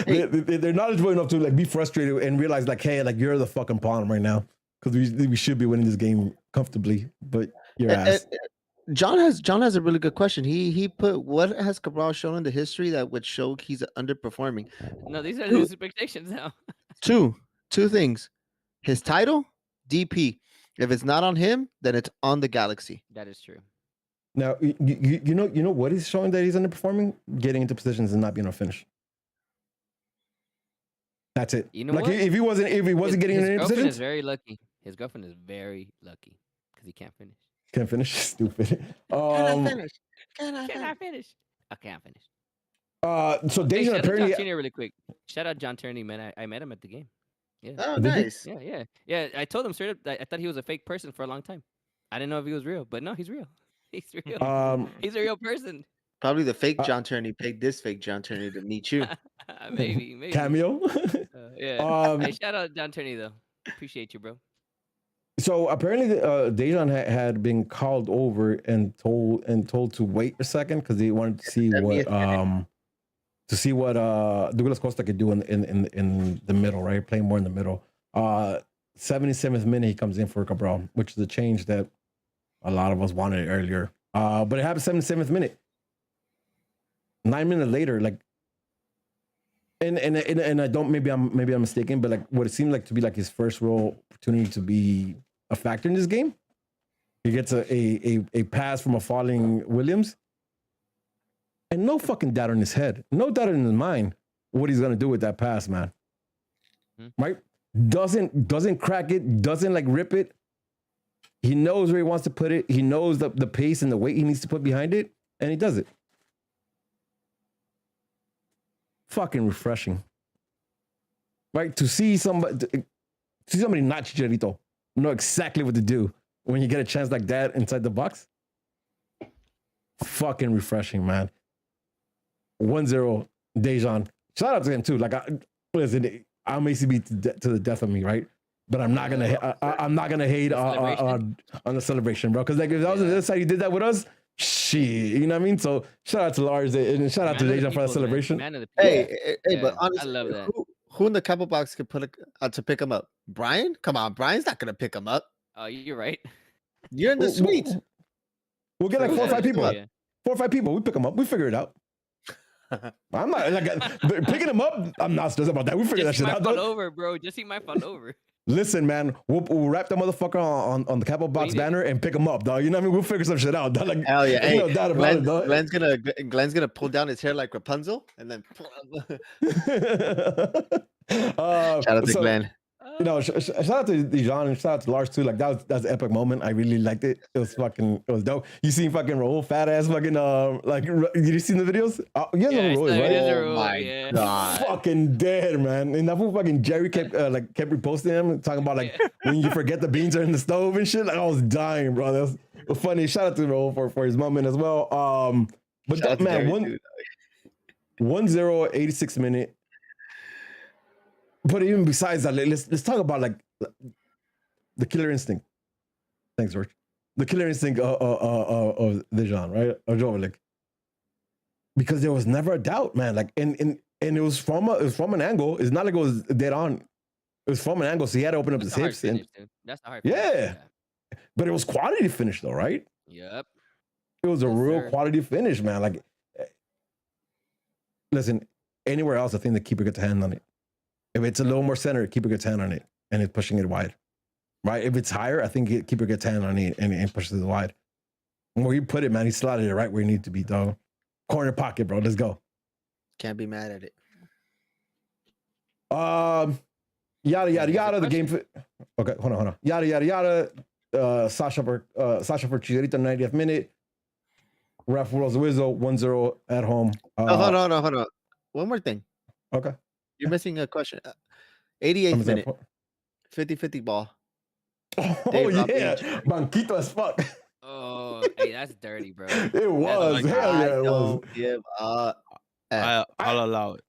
Yeah. like they're knowledgeable enough to like be frustrated and realize like, hey, like you're the fucking problem right now because we should be winning this game comfortably, but your ass. John has a really good question. He put, what has Cabral shown in the history that would show he's underperforming? No, these are his expectations now. Two things. His title, DP. If it's not on him, then it's on the Galaxy. That is true. Now you know what he's showing that he's underperforming? Getting into positions and not being able to finish. That's it. You know like what? if he wasn't getting his in any girlfriend positions, is very lucky. His girlfriend is very lucky because he can't finish. can't finish. Stupid. Can I finish? Can I finish? I can't finish. So Hey, Dejan shout out apparently. John Turney really quick. Shout out John Turney, man. I met him at the game. Yeah. Oh, Did he? nice. Yeah. I told him straight up that I thought he was a fake person for a long time. I didn't know if he was real, but no, he's real. He's real. He's a real person. Probably the fake John Turney paid this fake John Turney to meet you. maybe. Cameo. Yeah. Hey, shout out John Turney though. Appreciate you, bro. So apparently, Dejan had been called over and told to wait a second because they wanted to see what Douglas Costa could do in the middle, right? Playing more in the middle. 77th minute he comes in for Cabral, which is a change that a lot of us wanted earlier. But it happened 77th minute. 9 minutes later, like, and I don't maybe I'm mistaken, but like what it seemed like to be like his first real opportunity to be a factor in this game. He gets a pass from a falling Williams. And no fucking doubt in his head, no doubt in his mind what he's gonna do with that pass, man. Right? Doesn't crack it, doesn't like rip it. He knows where he wants to put it. He knows the pace and the weight he needs to put behind it, and he does it. Fucking refreshing. Right? To see somebody not Chicharito know exactly what to do when you get a chance like that inside the box. Fucking refreshing, man. 1-0 Dejan. Shout out to him too. Like, listen, I'm ACB to the death of me, right? But I'm not gonna hate on the celebration, bro. Because like if that was the other side, he did that with us. Shit, you know what I mean? So shout out to Lars and shout out to Dejan for that celebration. Man of the people. Hey, Yeah, but I honestly, love that. who in the couple box could put to pick him up? Brian? Come on, Brian's not gonna pick him up. Oh, you're right. You're in the suite. We'll get like Who's 4 or 5 people. Yeah. 4 or 5 people. We pick them up. We figure it out. I'm not like picking them up. I'm not stressed about that. We figure that Just see shit my out. fall Though. over, bro. Just see my fall over. Listen, man, we'll wrap that motherfucker on the Capital Box banner and pick him up, dog. You know what I mean? We'll figure some shit out, dog. Like, Hell yeah! ain't Hey, no doubt about it, dog. Glenn's gonna pull down his hair like Rapunzel, and then shout out to Glenn. You know, shout out to Dijon and shout out to Lars too. Like that was an epic moment. I really liked it. It was dope. You seen fucking Raul fat ass fucking like did you see the videos? You know Raul, right? Oh my god, fucking dead, man. And that fool fucking Jerry kept kept reposting him talking about like when you forget the beans are in the stove and shit. Like I was dying, bro. That was funny. Shout out to Raul for his moment as well. But that man, 1-0, 86th minute. But even besides that, let's talk about like the killer instinct. Thanks, George. The killer instinct of Dijon, right? Of Jovic. Because there was never a doubt, man. Like and it was from an angle. It's not like it was dead on. It was from an angle, so he had to open up his hips. That's the hard finish. Yeah. But it was quality finish though, right? Yep. It was a real quality finish, man. Like, listen, anywhere else, I think the keeper gets a hand on it. If it's a little more center, keeper gets a hand on it and it's pushing it wide, right? If it's higher, I think keeper gets a hand on it and pushes it wide. And where he put it, man, he slotted it right where he needed to be, dog. Corner pocket, bro. Let's go. Can't be mad at it. Yada yada yada. The game. Okay, hold on. Yada yada yada. Sasha for Chicharito, 90th minute. Ref rolls the whistle. 1-0 at home. Hold on. One more thing. Okay. You're missing a question. 88th minute. 50-50 ball. Oh yeah, Banquito as fuck. Oh, hey, that's dirty, bro. It was. Hell yeah, it was. Give up. I'll allow it.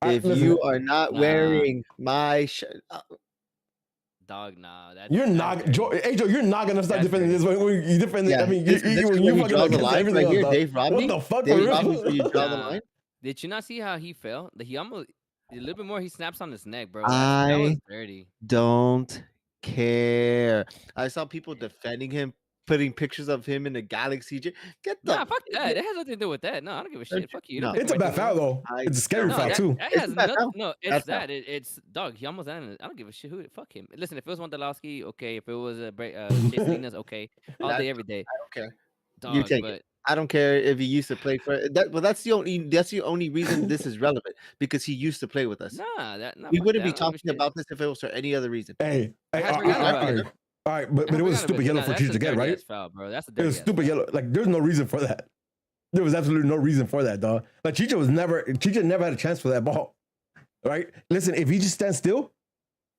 If you are not wearing my shirt, dog, nah. You're not, Joe. Hey, Joe, you're not gonna start defending this way. You defend it. Yeah, I mean, you fucking draw the line right here, Dave What Robbie. the fuck? Dave Robbie, you draw the line. Did you not see how he fell? He almost a little bit more. He snaps on his neck, bro. That was dirty. Don't care. I saw people defending him, putting pictures of him in the Galaxy. Get the fuck that. It has nothing to do with that. No, I don't give a shit. Fuck you. No. It's a bad foul though. It's a scary foul too. That has nothing. No, it's that. It's dog. He almost ended. I don't give a shit who. Fuck him. Listen, if it was Wondolowski, okay. If it was Chase Salinas, okay. All day, every day. I don't care. Dog, You take it. I don't care if he used to play for that. Well, that's the only reason this is relevant because he used to play with us. We wouldn't be talking about this if it was for any other reason. Hey, all right, but it was a stupid yellow for Cheech to get, right? Foul, bro. That's it was stupid yellow. Like there's no reason for that. There was absolutely no reason for that, dog. Like Cheech never had a chance for that ball, right? Listen, if he just stands still,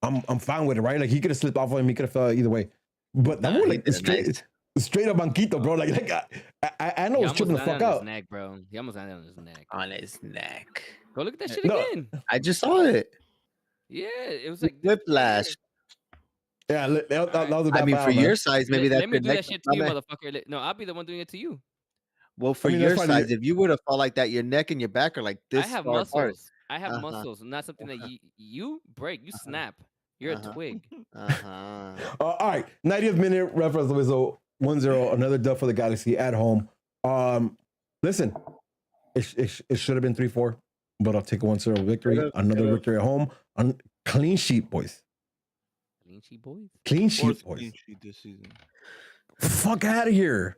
I'm fine with it, right? Like he could have slipped off on him, he could have fell either way. But that was like straight up Banquito, bro. Like I know it's tripping the fuck out. Neck, bro. He almost landed on his neck. On his neck. Go look at that shit again. I just saw it. Yeah, it was like whiplash. Yeah, that was a bad foul, for your size, maybe that's let me do that shit to you, motherfucker. No, I'll be the one doing it to you. Well, for your size, if you would have fall like that, your neck and your back are like this. I have muscles. I have muscles, not something that you break. You snap. You're a twig. All right, 90th minute, reference the whistle, 1-0, another dub for the Galaxy at home. Listen, it should have been 3-4, but I'll take a 1-0 victory. Another victory at home. Clean sheet, boys. Clean sheet, boys. Clean sheet, boys. Clean sheet this season. Fuck out of here.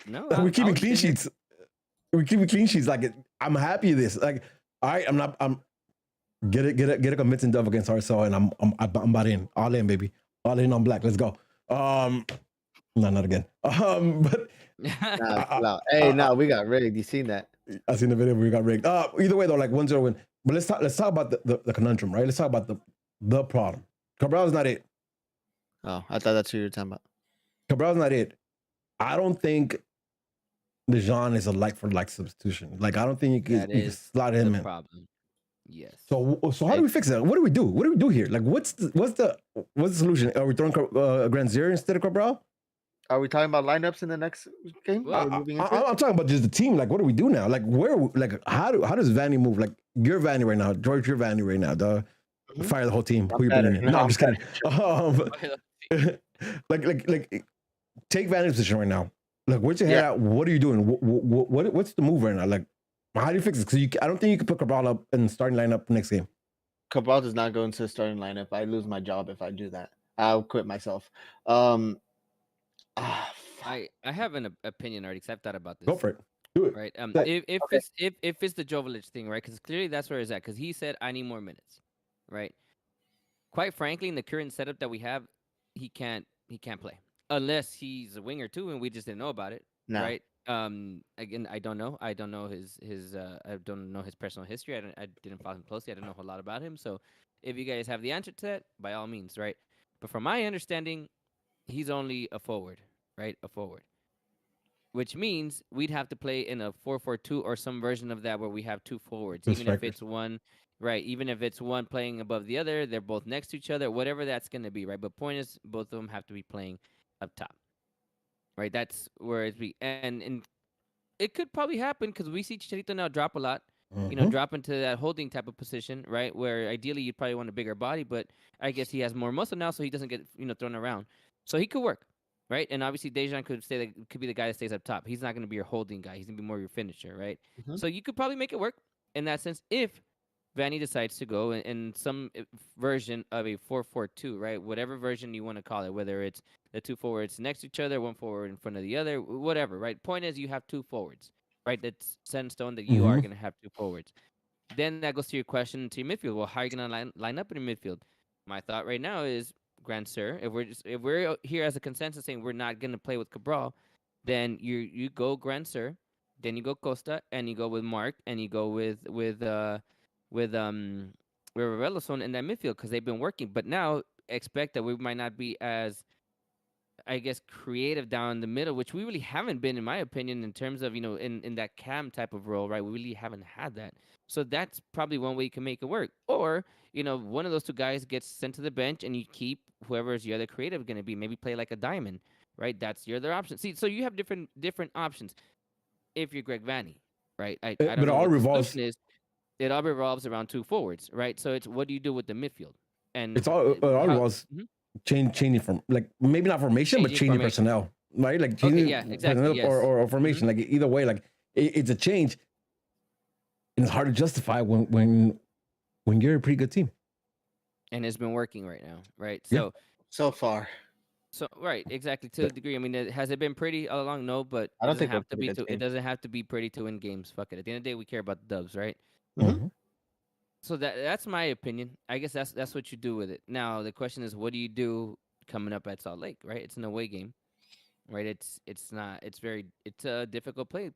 No, we're keeping clean sheets. We're keeping clean sheets. Like I'm happy with this. Like, all right, I'm get a convincing dub against RSL, and I'm about in. All in, baby. All in on black. Let's go. No, not again. But hey, we got rigged. You seen that? I seen the video where we got rigged. Either way though, like 1-0 win. But let's talk about the conundrum, right? Let's talk about the problem. Cabral's not it. Oh, I thought that's who you were talking about. Cabral's not it. I don't think Dijon is a like-for-like substitution. Like, I don't think you can slot him in. Problem. Yes. So how do we fix that? What do we do? What do we do here? Like, what's the solution? Are we throwing Granzier instead of Cabral? Are we talking about lineups in the next game? I'm talking about just the team. Like, what do we do now? Like, how does Vanny move? Like, you're Vanny right now, George. You're Vanny right now, dog. Fire the whole team. Who you putting in? No, I'm just kidding. Like, take Vanny's position right now. Like, where's your head at? What are you doing? What's the move right now? Like, how do you fix it? Because I don't think you can put Cabral up in the starting lineup next game. Cabral does not go into the starting lineup. I lose my job if I do that. I'll quit myself. Fuck. I have an opinion already, because I've thought about Go this. for it. Do it. Right. Say- If it's the Jovic thing, right? Because clearly that's where it's at. Because he said I need more minutes, right? Quite frankly, in the current setup that we have, he can't play unless he's a winger too, and we just didn't know about it, No. right? Again, I don't know. I don't know I don't know his personal history. I didn't follow him closely. I don't know a lot about him. So, if you guys have the answer to that, by all means, right? But from my understanding, he's only a forward, right? A forward, which means we'd have to play in a 4-4-2 or some version of that where we have two forwards, Two even if strikers. it's one, right? Even if it's one playing above the other, they're both next to each other, whatever that's going to be, right? But point is, both of them have to be playing up top, right? That's where it's be, and it could probably happen because we see Chicharito now drop a lot. Mhm. Drop into that holding type of position, right? Where ideally you'd probably want a bigger body, but I guess he has more muscle now, so he doesn't get thrown around. So he could work, right? And obviously Dejan could be the guy that stays up top. He's not going to be your holding guy. He's going to be more your finisher, right? Mhm. So you could probably make it work in that sense if Vanny decides to go in some version of a 4-4-2, right? Whatever version you want to call it, whether it's the two forwards next to each other, one forward in front of the other, whatever, right? Point is, you have two forwards, right? That's set in stone that you are Mhm. going to have two forwards. Then that goes to your question to your midfield. Well, how are you going to line up in your midfield? My thought right now is, Grand Sir, if we're here as a consensus saying we're not going to play with Cabral, then you go Grand Sir, then you go Costa, and you go with Mark, and you go with Reveloson in that midfield because they've been working. But now expect that we might not be as, I guess, creative down the middle, which we really haven't been, in my opinion, in terms of in that cam type of role, right? We really haven't had that. So that's probably one way you can make it work. Or one of those two guys gets sent to the bench, and you keep whoever's your other creative going to be. Maybe play like a diamond, right? That's your other option. See, so you have different options if you're Greg Vanny, right? I But don't it know all what the revolves. solution is. It all revolves around two forwards, right? So it's what do you do with the midfield, and It all how revolves changing from, like, maybe not formation, but changing changing formation. personnel, right? Like Okay, changing yeah, exactly. personnel Yes. or formation. Like either way, like it's a change, and it's hard to justify when you're a pretty good team. And it's been working right now, right? Yeah. So far, So right, exactly, to a degree. I mean, has it been pretty all along? No, but I it don't doesn't think we're have to pretty be good to. It team. doesn't have to be pretty to win games. Fuck it. At the end of the day, we care about the dubs, right? Mhm. So that's my opinion. I guess that's what you do with it. Now the question is, what do you do coming up at Salt Lake? Right, it's an away game, right? It's not. It's a difficult place.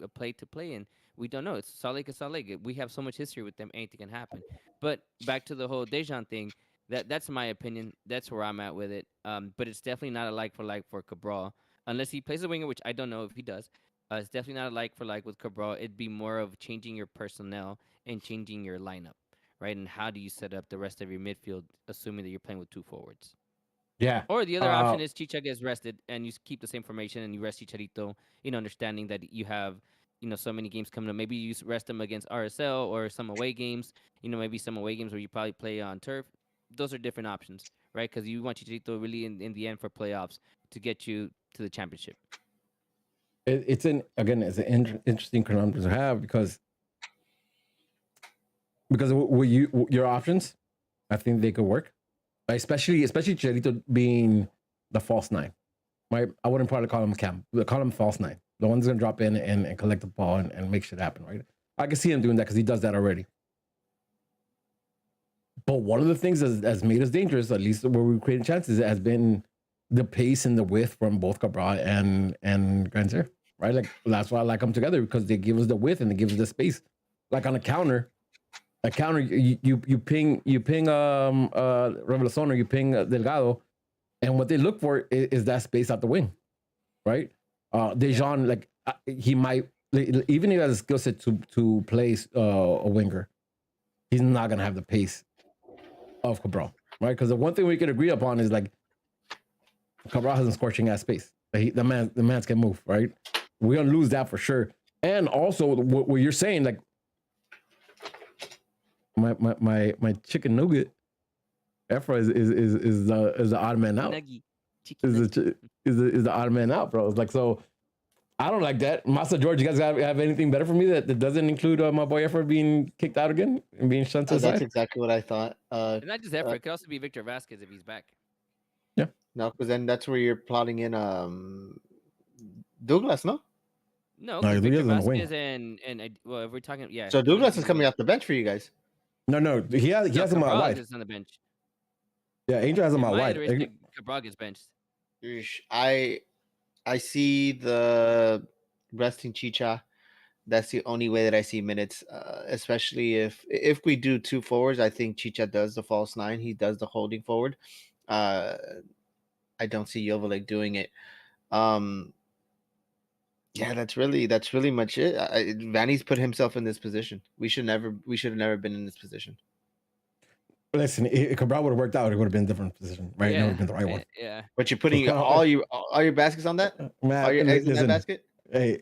A play to play in. We don't know. It's Salt Lake. Is Salt Lake. We have so much history with them. Anything can happen. But back to the whole Dejan thing. That's my opinion. That's where I'm at with it. But it's definitely not a like for Cabral, unless he plays a winger, which I don't know if he does. It's definitely not a like for like with Cabral. It'd be more of changing your personnel and changing your lineup, right? And how do you set up the rest of your midfield, assuming that you're playing with two forwards? Yeah. Or the other option is Chicha gets rested and you keep the same formation and you rest Chicharito, understanding that you have, so many games coming up. Maybe you rest him against RSL or some away games, maybe some away games where you probably play on turf. Those are different options, right? Because you want Chicharito really in the end for playoffs to get you to the championship. It's an interesting conundrum to have because your options, I think they could work, especially Chicharito being the false nine. Right? I wouldn't probably call him Cam. I call him false nine. The one's gonna drop in and collect the ball and make shit happen. Right? I can see him doing that because he does that already. But one of the things that's made us dangerous, at least where we're creating chances, has been the pace and the width from both Cabral and Granzer, right? Like that's why I like them together because they give us the width and they give us the space. Like on a counter, you ping Revelason or you ping Delgado, and what they look for is that space out the wing, right? Dejan, like he might, even if he has a skill set to play a winger, he's not gonna have the pace of Cabral, right? Because the one thing we could agree upon is like Cabral has a scorching ass space. The man's can move, right? We're gonna lose that for sure. And also, what you're saying, like my chicken nugget, Efra is the odd man out. Nuggy. Is the odd man out, bro. It's like so. I don't like that. Masa George, you guys have anything better for me that doesn't include my boy Effort being kicked out again and being shunned to the That's side? exactly what I thought. And not just effort. It could also be Victor Vasquez if he's back. No, because then that's where you're plotting in Douglas, no? No, No, because Douglas Victor is on the wing. Vasquez and well, if we're talking, yeah. So Douglas is coming off the bench for you guys. No, he has him out wide. Is on the bench. Yeah, Angel has him out My wide. iteration, Cabral gets benched. I see the resting Chicha. That's the only way that I see minutes, especially if we do 2 forwards. I think Chicha does the false 9. He does the holding forward. I don't see Joveljic doing it. Yeah, that's really much it. Vanny's put himself in this position. We should have never been in this position. Listen, if Cabral would have worked out, it would have been a different position, right? Yeah, It would have been the right one. Yeah. But you're putting all your baskets on that? Man, All your eggs in that basket? Hey,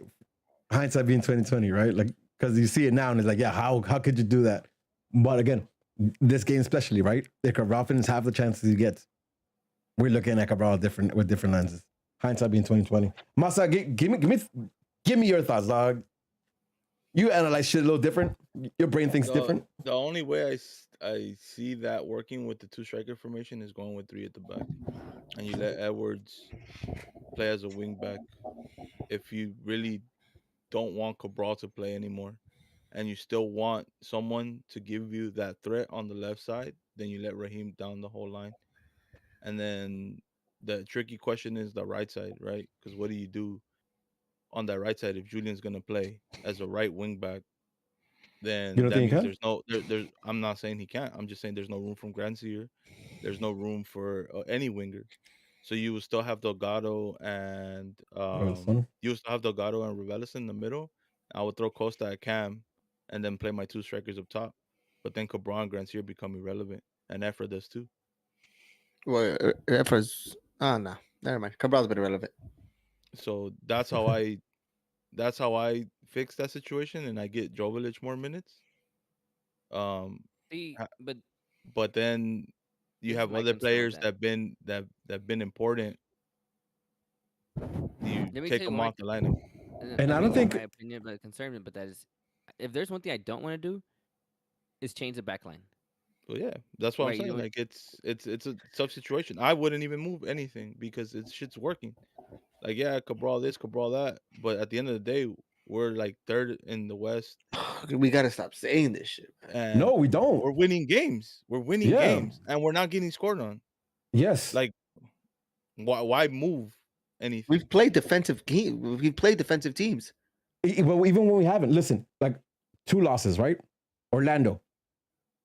hindsight being 2020, right? Like, because you see it now and it's like, yeah, how could you do that? But again, this game especially, right? If Cabral finishes half the chances he gets, we're looking at Cabral with different lenses. Hindsight being 2020. Masa, give me your thoughts, dog. You analyze shit a little different. Your brain thinks different. The only way I see that working with the 2 striker formation is going with 3 at the back, and you let Edwards play as a wing back. If you really don't want Cabral to play anymore, and you still want someone to give you that threat on the left side, then you let Raheem down the whole line. And then the tricky question is the right side, right? Because what do you do on that right side if Julian's gonna play as a right wing back? Then You don't that think he means there's I'm not saying he can't. I'm just saying there's no room for Grandsir. There's no room for any winger. So you will still have Delgado and Reveles in the middle. I would throw Costa at Cam and then play my 2 strikers up top. But then Cabral and Grandsir become irrelevant, and Efra does too. Well, Efra's no, never mind. Cabral's been irrelevant. So that's how I fix that situation, and I get Joveljic more minutes. But then you have other players that have been important. You take them off the lineup. And I don't think my opinion, but concern, but that is, if there's one thing I don't want to do, is change the back line. Well, yeah, that's what I'm saying. Like it's a tough situation. I wouldn't even move anything because shit's working. Like, yeah, Cabral this, Cabral that, but at the end of the day, we're like 3rd in the West. We gotta stop saying this shit. No, we don't. We're winning games. We're winning games, and we're not getting scored on. Yes. Like, why move anything? We've played defensive teams. Well, even when we haven't, listen, like 2 losses, right? Orlando.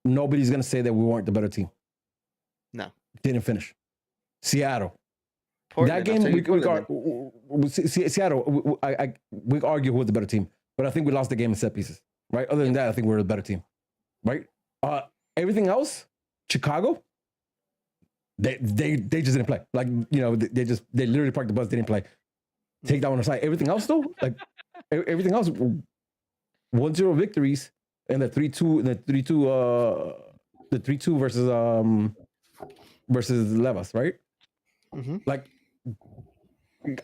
Nobody's gonna say that we weren't the better team. No, didn't finish. Seattle. Portland, that game, Seattle. We argue who was the better team, but I think we lost the game in set pieces. Right. Other than that, I think we're the better team. Right. Everything else, Chicago. They just didn't play. Like, you know, they literally parked the bus. They didn't play. Take that one aside. Everything else though, like everything else, 1-0 victories. And the 3-2 versus Levas, right? Mm-hmm. Like,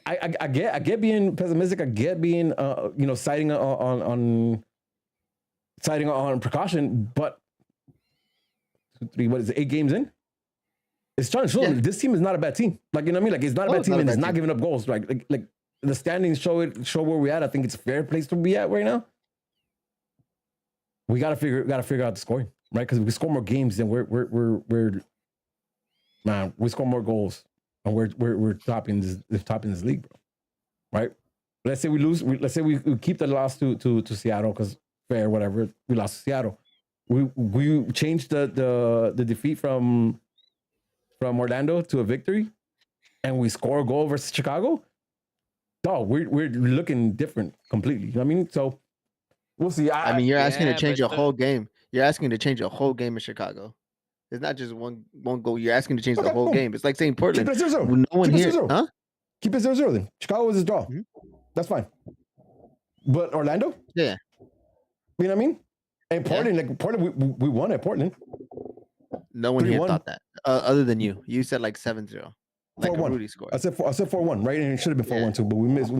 I get being pessimistic. I get being citing on precaution. But 2, 3, what is it? 8 games in? It's trying to show this team is not a bad team. Like, you know what I mean? Like, it's not a bad team and it's not giving up goals. Like the standings show where we're at. I think it's a fair place to be at right now. We gotta figure out the scoring, right? Because we score more games than we score more goals, and we're topping this league, bro. Right? Let's say we lose. Let's say we keep the loss to Seattle because fair, whatever. We lost to Seattle. We changed the defeat from Orlando to a victory, and we score a goal versus Chicago. Oh, we're looking different completely. You know what I mean? So. We'll see. I mean, you're asking to change a whole game. You're asking to change a whole game in Chicago. It's not just one goal. You're asking to change the whole game. It's like saying Portland. Keep it 0-0. No one here, huh? Keep it 0-0 then. Chicago was his draw. Mm-hmm. That's fine. But Orlando? Yeah. You know what I mean? And Portland, we won at Portland. No one here thought that. Other than you. You said like 7-0. like a 4-1. Rudy score. I said 4-1, right? And it should have been 4-1 too, but we missed.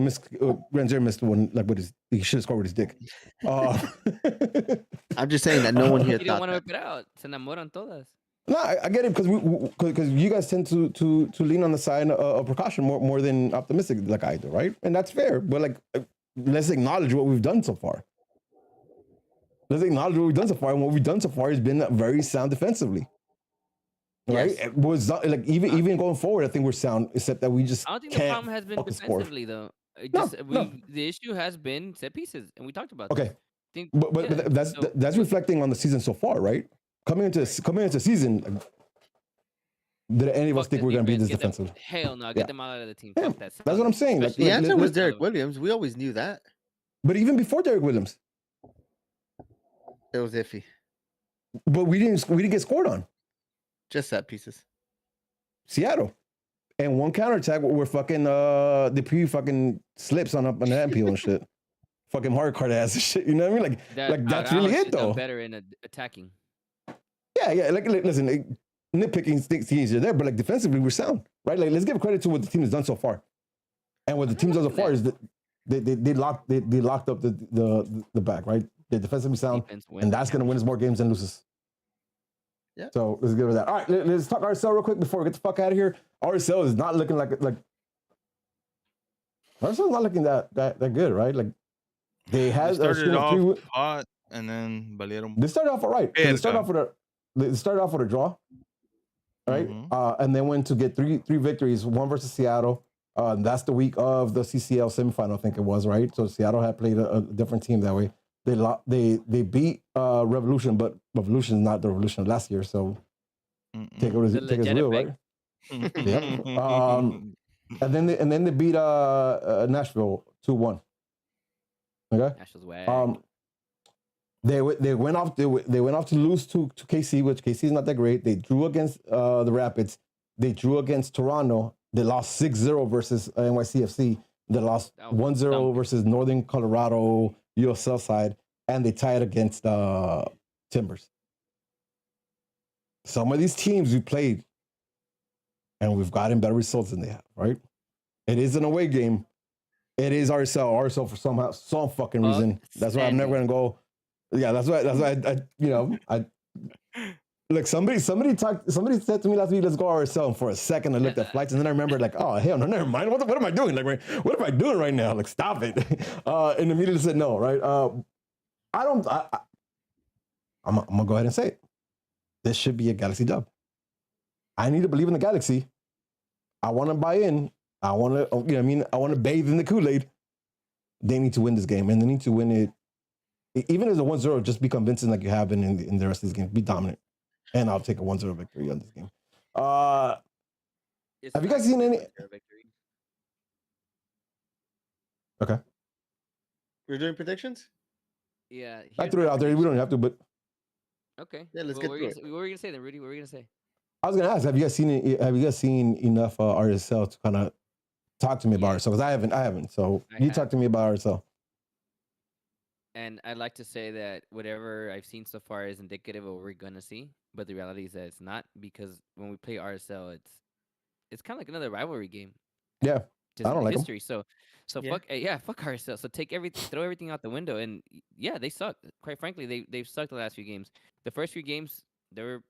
Renzer missed one like with his. He should have scored with his dick. I'm just saying that no one here You don't thought want to that. whip it out. Se enamoran todas. No, I get it because you guys tend to lean on the side of precaution more than optimistic like I do, right? And that's fair. But like, let's acknowledge what we've done so far. Let's acknowledge what we've done so far, and what we've done so far has been very sound defensively. Right? Yes. It was like even going forward, I think we're sound, except that we just I don't think can't the problem has been fucking score. defensively though. No. The issue has been set pieces, and we talked about Okay. this. I think, But that's reflecting on the season so far, right? Coming into the season, did any of us fuck think we're going to be this defense, defensive? Hell no, Yeah. get them out of the team. Yeah, Fuck that. that's what I'm saying. Like, The answer was let's- Derek Williams. We always knew that. But even before Derek Williams, It was iffy. but we didn't get scored on. Just set pieces. Seattle, and one counterattack where fucking the pre fucking slips on up on the peel and shit. Fucking hard card ass and shit. You know what I mean? Like that's really it though. Better in attacking. Yeah. Like listen, nitpicking things are there, but like defensively we're sound, right? Like let's give credit to what the team has done so far, and what the team done so far is that they locked up the back, right? They're defensively sound, and that's gonna win us more games than loses. Yeah. So let's get with that. All right, let's talk RSL real quick before we get the fuck out of here. RSL is not looking like RSL is not looking that good, right? Like they had They a started string of off 3 hot and then valieron. They started off all right. They started Verga. off with a draw, right? Mhm. And then went to get three victories, one versus Seattle. That's the week of the CCL semifinal, I think it was, right? So Seattle had played a different team that way. They beat Revolution, but Revolution is not the Revolution of last year. So take it as real, right? Yeah. And then they beat Nashville 2-1. Okay. Nashville's wag. They went off to lose to KC, which KC is not that great. They drew against the Rapids. They drew against Toronto. They lost 6-0 versus NYCFC. They lost 1-0 versus Northern Colorado USL side, and they tied against Timbers. Some of these teams we played, and we've gotten better results than they have, right? It is an away game. It is RSL for some fucking reason. That's why I'm never gonna go. Yeah, that's why I look, somebody said to me last week, let's go RSL. And for a second, I looked at flights, and then I remembered, like, oh hell no, never mind. What am I doing? Like, what am I doing right now? Like, stop it. And immediately said no. Right? I'm gonna go ahead and say it. This should be a Galaxy dub. I need to believe in the Galaxy. I want to buy in. I want to, I want to bathe in the Kool-Aid. They need to win this game, and they need to win it. Even as a 1-0, just be convincing like you have been in the rest of this game. Be dominant. And I'll take a 1-0 victory on this game. Have you guys seen any? Okay. We're doing predictions? Yeah. I threw it out there. We don't have to, but Okay. Yeah, let's Well, get what through were you gonna say then, Rudy? What were you gonna say? I was gonna ask, have you guys seen enough RSL to kind of talk to me about RSL? Because I haven't. So talk to me about RSL. And I'd like to say that whatever I've seen so far is indicative of what we're gonna see, but the reality is that it's not, because when we play RSL, it's kind of like another rivalry game. Yeah, Just I don't in like 'em. history. So fuck RSL. So throw everything out the window. And yeah, they suck. Quite frankly, they've sucked the last few games. The first few games, they were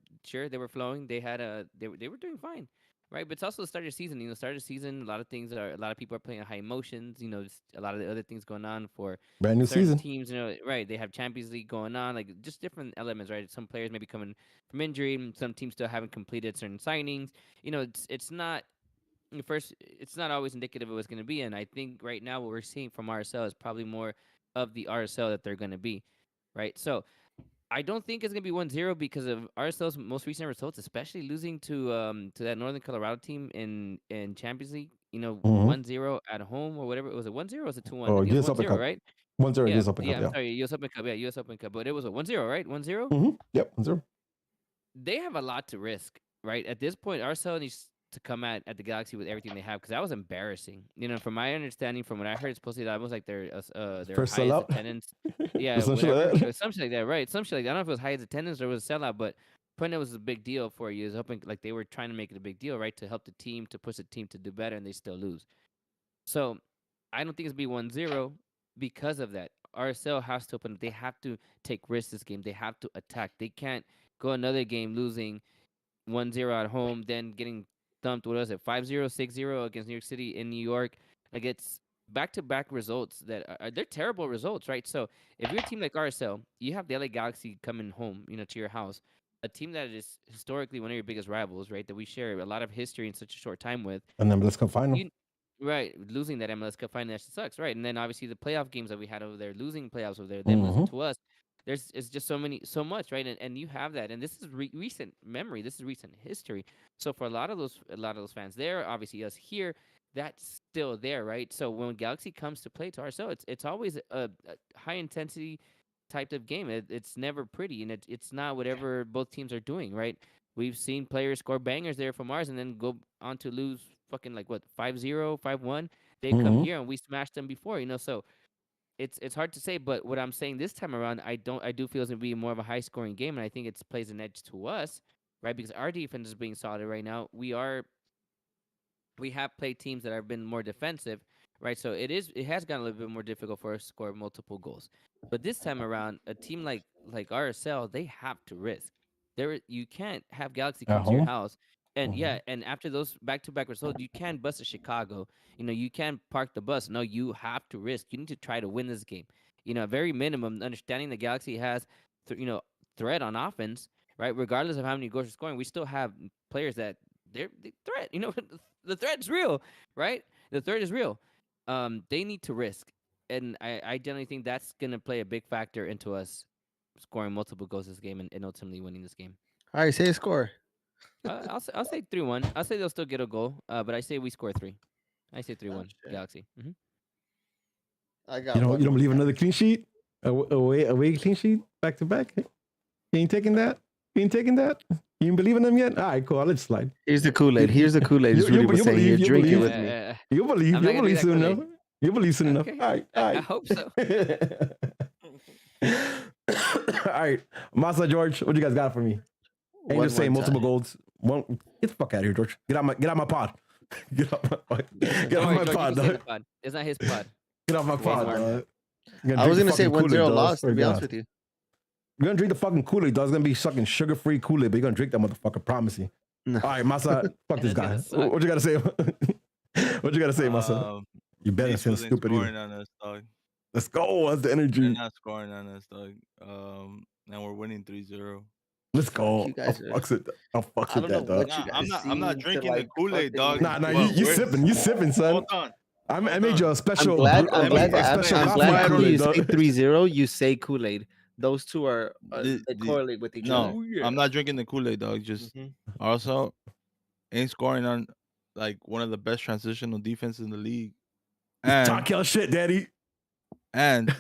flowing. They were doing fine, right? But it's also the start of the season. Start of the season, a lot of people are playing high emotions. Just a lot of the other things going on for Brand new certain season. teams. Right? They have Champions League going on, like just different elements, right? Some players maybe coming from injury, and some teams still haven't completed certain signings. It's not. First, it's not always indicative of what's going to be, and I think right now what we're seeing from RSL is probably more of the RSL that they're going to be, right? So I don't think it's going to be 1-0 because of RSL's most recent results, especially losing to that Northern Colorado team in Champions League. 1-0 at home or whatever. Was it 1-0 or was it 2-1? Oh, I think it US was Open 1-0, Cup. right? 1-0 Yeah, US Open Cup. I'm Yeah. sorry, US Open Cup. Yeah, US Open Cup. But it was a 1-0, right? 1-0. Mm-hmm. Yep. 1-0. They have a lot to risk, right? At this point, RSL needs to come at the Galaxy with everything they have, because that was embarrassing. From my understanding, from what I heard, it's supposed to be that was like their First highest sellout? attendance. Yeah, Something like that. Something like that, right? Something like that. I don't know if it was highest attendance or it was a sellout, but point it was a big deal for you is hoping like they were trying to make it a big deal, right? To help the team, to push the team to do better, and they still lose. So I don't think it's be 1-0 because of that. RSL has to open. They have to take risks this game. They have to attack. They can't go another game losing 1-0 at home, then getting thumped. What was it? 5-0, 6-0 against New York City in New York. Like it's back-to-back results that they're terrible results, right? So if you're a team like RSL, you have the LA Galaxy coming home, to your house, a team that is historically one of your biggest rivals, right? That we share a lot of history in such a short time with. And then let's go final. Right, losing that MLS Cup final sucks, right? And then obviously the playoff games that we had over there, losing playoffs over there, then losing to us. It's just so much, right? And you have that, and this is recent memory. This is recent history. So for a lot of those fans there, obviously us here, that's still there, right? So when Galaxy comes to play to RSL, it's always a high intensity type of game. It's never pretty, and it's not whatever both teams are doing, right? We've seen players score bangers there from ours and then go on to lose fucking like what 5-0, 5-1. They come here and we smashed them before, so it's hard to say, but what I'm saying this time around, I do feel it's gonna be more of a high scoring game, and I think it plays an edge to us, right? Because our defense is being solid right now. We have played teams that have been more defensive, right? So it has gotten a little bit more difficult for us to score multiple goals. But this time around, a team like RSL, they have to risk. You can't have Galaxy come to your house. And and after those back-to-back results, you can't bust a Chicago. You can't park the bus. No, you have to risk. You need to try to win this game. At very minimum, understanding the Galaxy has, threat on offense, right? Regardless of how many goals you're scoring, we still have players that they threat. The threat's real, right? The threat is real. They need to risk, and I generally think that's gonna play a big factor into us scoring multiple goals this game and ultimately winning this game. All right, say a score. I'll say 3-1. I'll say they'll still get a goal, but I say we score 3. I say 3-1 Galaxy. I got You don't believe another clean sheet? Away clean sheet back to back? You ain't taking that? You ain't believe in them yet? All right, cool. I'll let it slide. Here's the Kool-Aid. It's Rudy was saying. You're drinking with me. You'll believe soon enough. You'll believe soon enough. All right. I hope so. All right. Masa, George, what you guys got for me? Ain't just saying multiple goals. Get the fuck out of here, George. Get out my pod. Get off my pod, dog. It's not his pod. Get off my pod, dog. I was gonna say 1-0 loss, to be honest with you. You're gonna drink the fucking Kool-Aid, dog. It's gonna be sucking sugar-free Kool-Aid, but you're gonna drink that motherfucker, promise you. No. All right, Masa, fuck this guy. What you gotta say? What you gotta say, Masa? You better say stupid either. On us, dog. Let's go. That's the energy. They're not scoring on us, dog. And we're winning 3-0. Let's go. You guys are- I'll fuck with that, dog. I'm not drinking the Kool-Aid, dog. Nah, you sipping, son. Hold on. I made you a special. I'm glad after you Kool-Aid, say 3-0, you say Kool-Aid. Those two are they correlate with each other. No, I'm not drinking the Kool-Aid, dog. Just also ain't scoring on like one of the best transitional defenses in the league. And talk your shit, daddy. And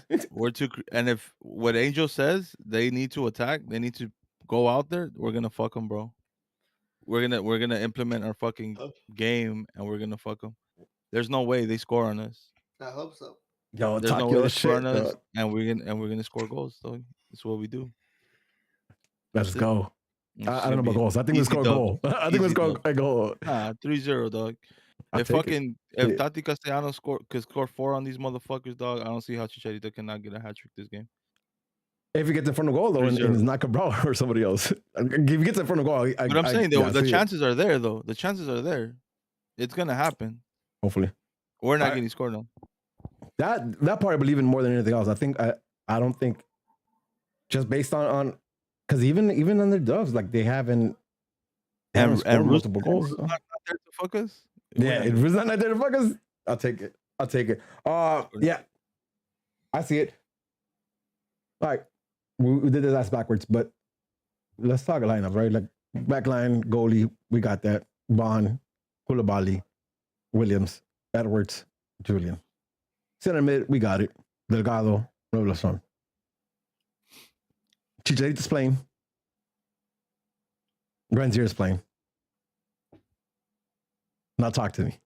and if what Angel says, they need to attack, they need to go out there, we're gonna fuck them, bro. We're gonna implement our fucking game, and we're gonna fuck them. There's no way they score on us. I hope so. Yo, there's talk no way your they score shit, on us, dog. and we're gonna score goals. So that's what we do. Let's go. I don't know about goals. I think we score a goal. I think we score a goal. 3-0, dog. If Tati Castellanos could score 4 on these motherfuckers, dog, I don't see how Chicharito cannot get a hat trick this game. If he gets in front of goal, though, and it's not Cabral or somebody else. If he gets in front of goal, but I'm saying, the chances are there, though. The chances are there. It's going to happen. Hopefully. We're not getting scored on. That part I believe in more than anything else. I don't think, just based on because even on their dubs, like they haven't scored multiple goals. Not there to fuck us? Yeah, if it's not there to fuck us, I'll take it. Yeah, I see it. All right, we did the last backwards, but let's talk lineup, right? Like backline, goalie, we got that. Bond, Koulibaly, Williams, Edwards, Julian. Center mid, we got it. Delgado, Robleson. Chicharito's playing. Granzier's playing. Now talk to me.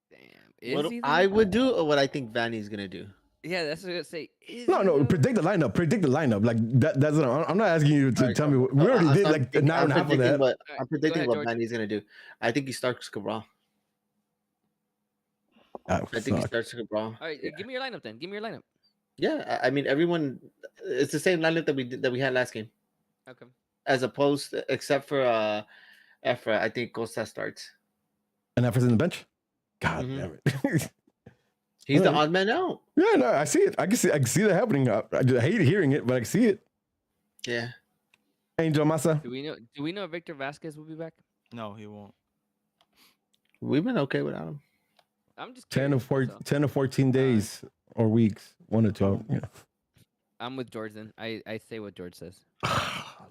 Damn. What I would do or what I think Vanny's gonna do. Yeah, that's what I was gonna say. Is No, he, no. though? Predict the lineup. Predict the lineup. Like that. That's. I'm not asking you to Alright, tell so- me. We so already I- did I'm like think- an hour I'm and a half of predicting that. what Alright, I'm go predicting ahead, what George. Manny's gonna do. I think he starts Cabral. That I would think he suck. starts Cabral. All right, give me your lineup then. Give me your lineup. Yeah, I mean everyone. It's the same lineup that we had last game, Okay. as opposed except for Efra. I think Costa starts. And Effort's in the bench. God Mhm. damn it. He's the Alright. odd man out. Yeah, no, I see it. I can see that happening. I just hate hearing it, but I can see it. Yeah. Angel Massa. Do we know if Victor Vasquez will be back? No, he won't. We've been okay without him. I'm just 10 curious, to that's all. 10 to 14 days or weeks. 1 or 2. You know. I'm with George then. I say what George says.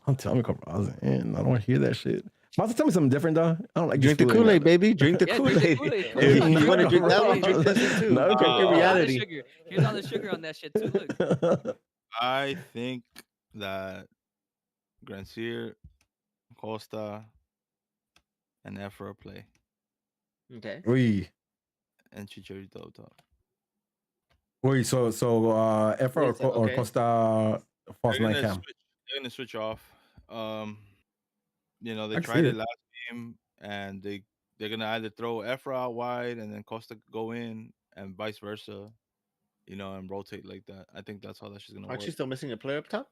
I'm telling you, Cabral's in. I don't want to hear that shit. Massa, tell me something different, though. I don't like Drink this the Kool-Aid, Kool-Aid, man. baby. Drink the Yeah, drink the Kool-Aid. Kool-Aid. If Come on, you want to drink drink the that one, Kool-Aid. drink this one too. No, Drink come your on. reality. Sugar. Here's all the sugar on that shit too. Look. I think that Grancier, Costa, and Efra play, Okay. Wait, and Chicharito up top. so Efra Wait, so, or okay. Costa false They're nine gonna cam. switch. They're gonna switch off. They I can tried see it it. last game, and they're gonna either throw Efra out wide and then Costa go in, and vice versa. And rotate like that. I think that's how that's just gonna Aren't work. you still missing a player up top?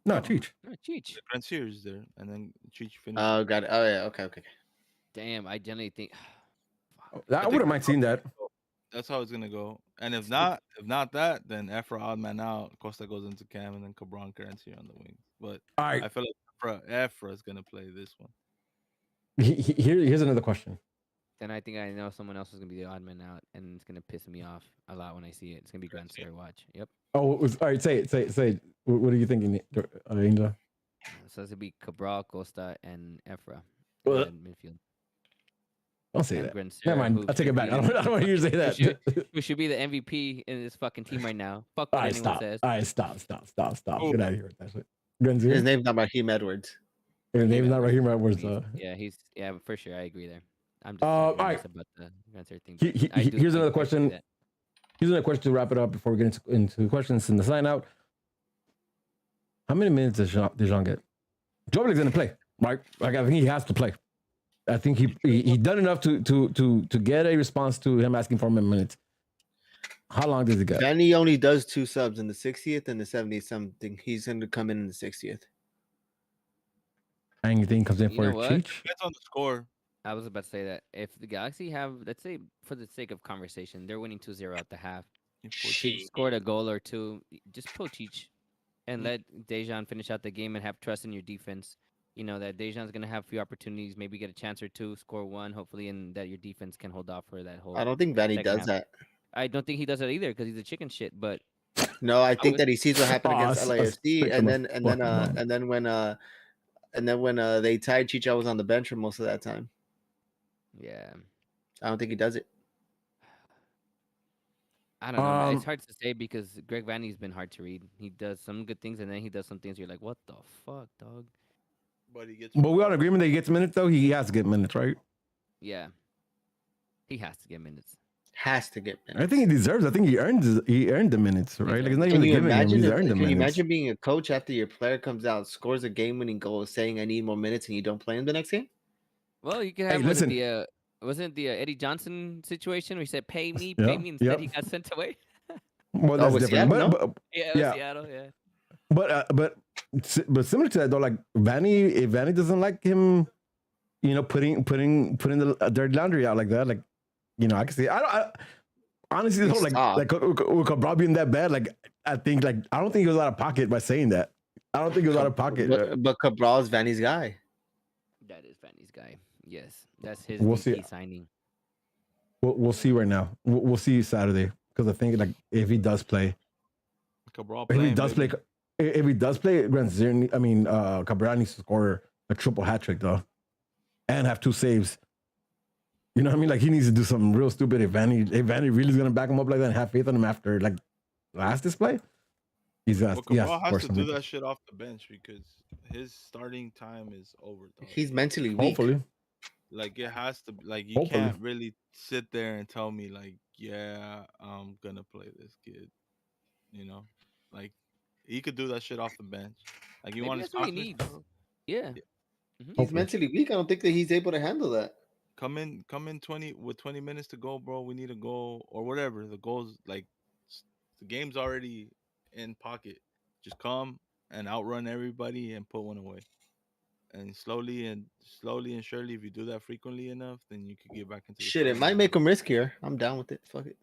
No, No. Cheech. Oh, Cheech. Grancier is there, and then Cheech finishes. Oh, got it. Oh, yeah. Okay. Damn, I generally think. I I think wouldn't mind that's seeing how- that. That's how it's gonna go. And if not that, then Efra odd man out. Costa goes into Cam, and then Cabron Grancier on the wings. But All right. I feel like Efra is gonna play this one. Here's another question. Then I think I know someone else is gonna be the odd man out, and it's gonna piss me off a lot when I see it. It's gonna be Grand Sierra watch. Yep. Oh, all right. Say it. What are you thinking, Angel? So it's gonna be Cabral, Costa, and Efra Well, in midfield. Don't say And that. Grand Never Sierra, mind. who I'll take it should back. be I don't want to hear you say that. who should be the MVP in this fucking team right now. Fuck All what right, anyone stop. says. All right, stop. Oh. Get out of here with that shit. Guns His here. name's not Raheem Edwards. His name's not right here. My words. Yeah, for sure. I agree there. I'm just all talking right. about the Grand Sierra thing. He- but he- I he- do here's think another I see question. that. Here's another question to wrap it up before we get into the questions and the sign out. How many minutes does Jean get? Jovel's going to play, right? Like, I think he has to play. I think he done enough to get a response to him asking for him minutes. How long does he get? Vanny only does 2 subs in the 60th and the 70th something. He's going to come in the 60th. And you think he comes in You for know a what? Cheech? Depends on the score. I was about to say that if the Galaxy have, let's say, for the sake of conversation, they're winning 2-0 at the half. Cheech scored a goal or two. Just pull Cheech and let Dejan finish out the game and have trust in your defense. You know that Dejan's gonna have a few opportunities, maybe get a chance or two, score one, hopefully, and that your defense can hold off for that whole. I don't think Vanny second does half. that. I don't think he does that either because he's a chicken shit. But No, I think would- that he sees what happened against LAFC, and then when they tied, Chicha was on the bench for most of that time. yeah, I don't think he does it. I don't know. Man. It's Um, hard to say because Greg Vanny's been hard to read. He does some good things and then he does some things you're like, what the fuck, dog? But he gets. But we all in agreement that he gets minutes, though? He has to get minutes, right? Yeah, he has to get minutes. Has to get minutes. I think he deserves. I think he earned the minutes, right? Like it's not Can even you giving him. imagine? He's earned the Can you minutes. imagine being a coach after your player comes out, scores a game-winning goal, saying "I need more minutes," and you don't play him the next game? Well, you can Hey, have listen. wasn't it the Eddie Johnson situation where he said pay me, Yeah, and instead yep. he got sent away? Well, that's with different. Seattle, But, no? but Yeah, it was Yeah. Seattle. Yeah. but similar to that though, like if Vanny doesn't like him, putting the dirty laundry out like that, like I can see. I honestly don't Stop. like with Cabral being that bad. Like I think I don't think he was out of pocket by saying that. I don't think he was out of pocket. But Cabral is Vanny's guy. That is Vanny's guy. Yes, that's his We'll VP see. signing. We'll see right now. We'll see Saturday because I think like if he does play, Cabral if he playing, does baby. play, if he does play, Cabral needs to score a triple hat trick though, and have 2 saves. You know what I mean? Like he needs to do something real stupid. If Vanny really is gonna back him up like that and have faith in him after like last display, he's got. Well, He has Cabral to has score to something. do that shit off the bench because his starting time is over. Dog. He's mentally weak. Hopefully, Like it has to. Like you Hopefully. can't really sit there and tell me like, yeah, I'm gonna play this kid. You know, like he could do that shit off the bench. Like you Maybe want his that's what he confidence, needs. bro? Yeah. He's Hopefully. mentally weak. I don't think that he's able to handle that. Come in 20 minutes to go, bro. We need a goal or whatever. The goal's like the game's already in pocket. Just come and outrun everybody and put one away. And slowly and surely, if you do that frequently enough, then you could get back into the Shit, it starting might make lineup. him riskier. I'm down with it. Fuck it.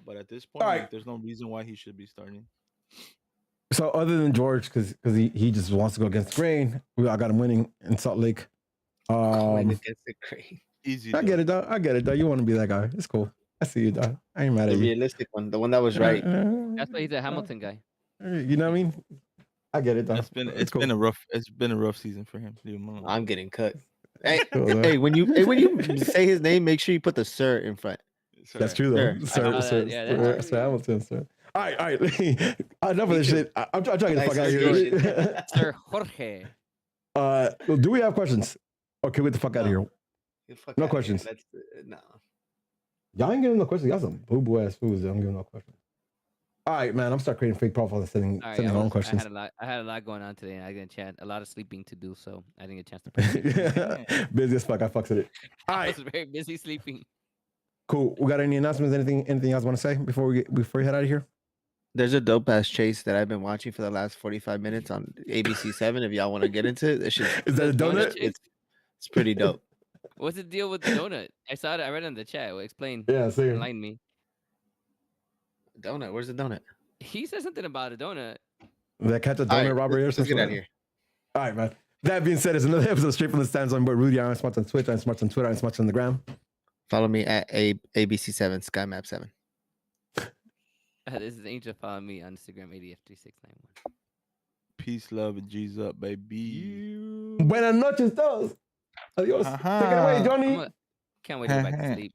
But at this All point, right. like, there's no reason why he should be starting. So other than George, because he just wants to go against the grain, I got him winning in Salt Lake. Going against the grain. Easy. I get it, though. I get it, though. You want to be that guy. It's cool. I see you, dog. I ain't mad The at you. realistic one, the one that was right. That's why he's a Hamilton guy. You know what I mean? I get it, though. It's been a rough season for him. Leave him alone. I'm getting cut. Hey, Cool, though. hey, when you say his name, make sure you put the sir in front. That's true, though. Sir. Sir Hamilton, sir. All right. Enough of this shit. I'm trying to get the fuck out of here. Sir Jorge. Do we have questions? Okay, get the fuck out of here. No questions. No. Y'all ain't getting no questions. Y'all some boo-boo ass fools. I'm giving no questions. All right, man. I'm start creating fake profiles and sending All right, my own questions. I had a lot going on today, and I didn't chat. A lot of sleeping to do, so I didn't get a chance to play. Busy as fuck. I fucks with it. All I right, was very busy sleeping. cool. We got any announcements? Anything else want to say before we head out of here? There's a dope ass chase that I've been watching for the last 45 minutes on ABC 7. If y'all want to get into it, Is that a donut? It's pretty dope. What's the deal with the donut? I saw it. I read it in the chat. Well, explain. Yeah, same. Enlighten me. Donut? Where's the donut? He said something about a donut. That catch a donut All right, robbery or let's something? get out of here. All right, man. That being said, it's another episode straight from the stands on board. Rudy, I'm Smarts on Twitch, I'm Smarts on Twitter, I'm Smarts on the gram. Follow me at ABC7 SkyMap7. This is Angel. Follow me on Instagram, ADF3691. Peace, love, and G's up, baby. Buenas noches, todos. Adios. Take it away, Johnny. Can't wait to go back to sleep.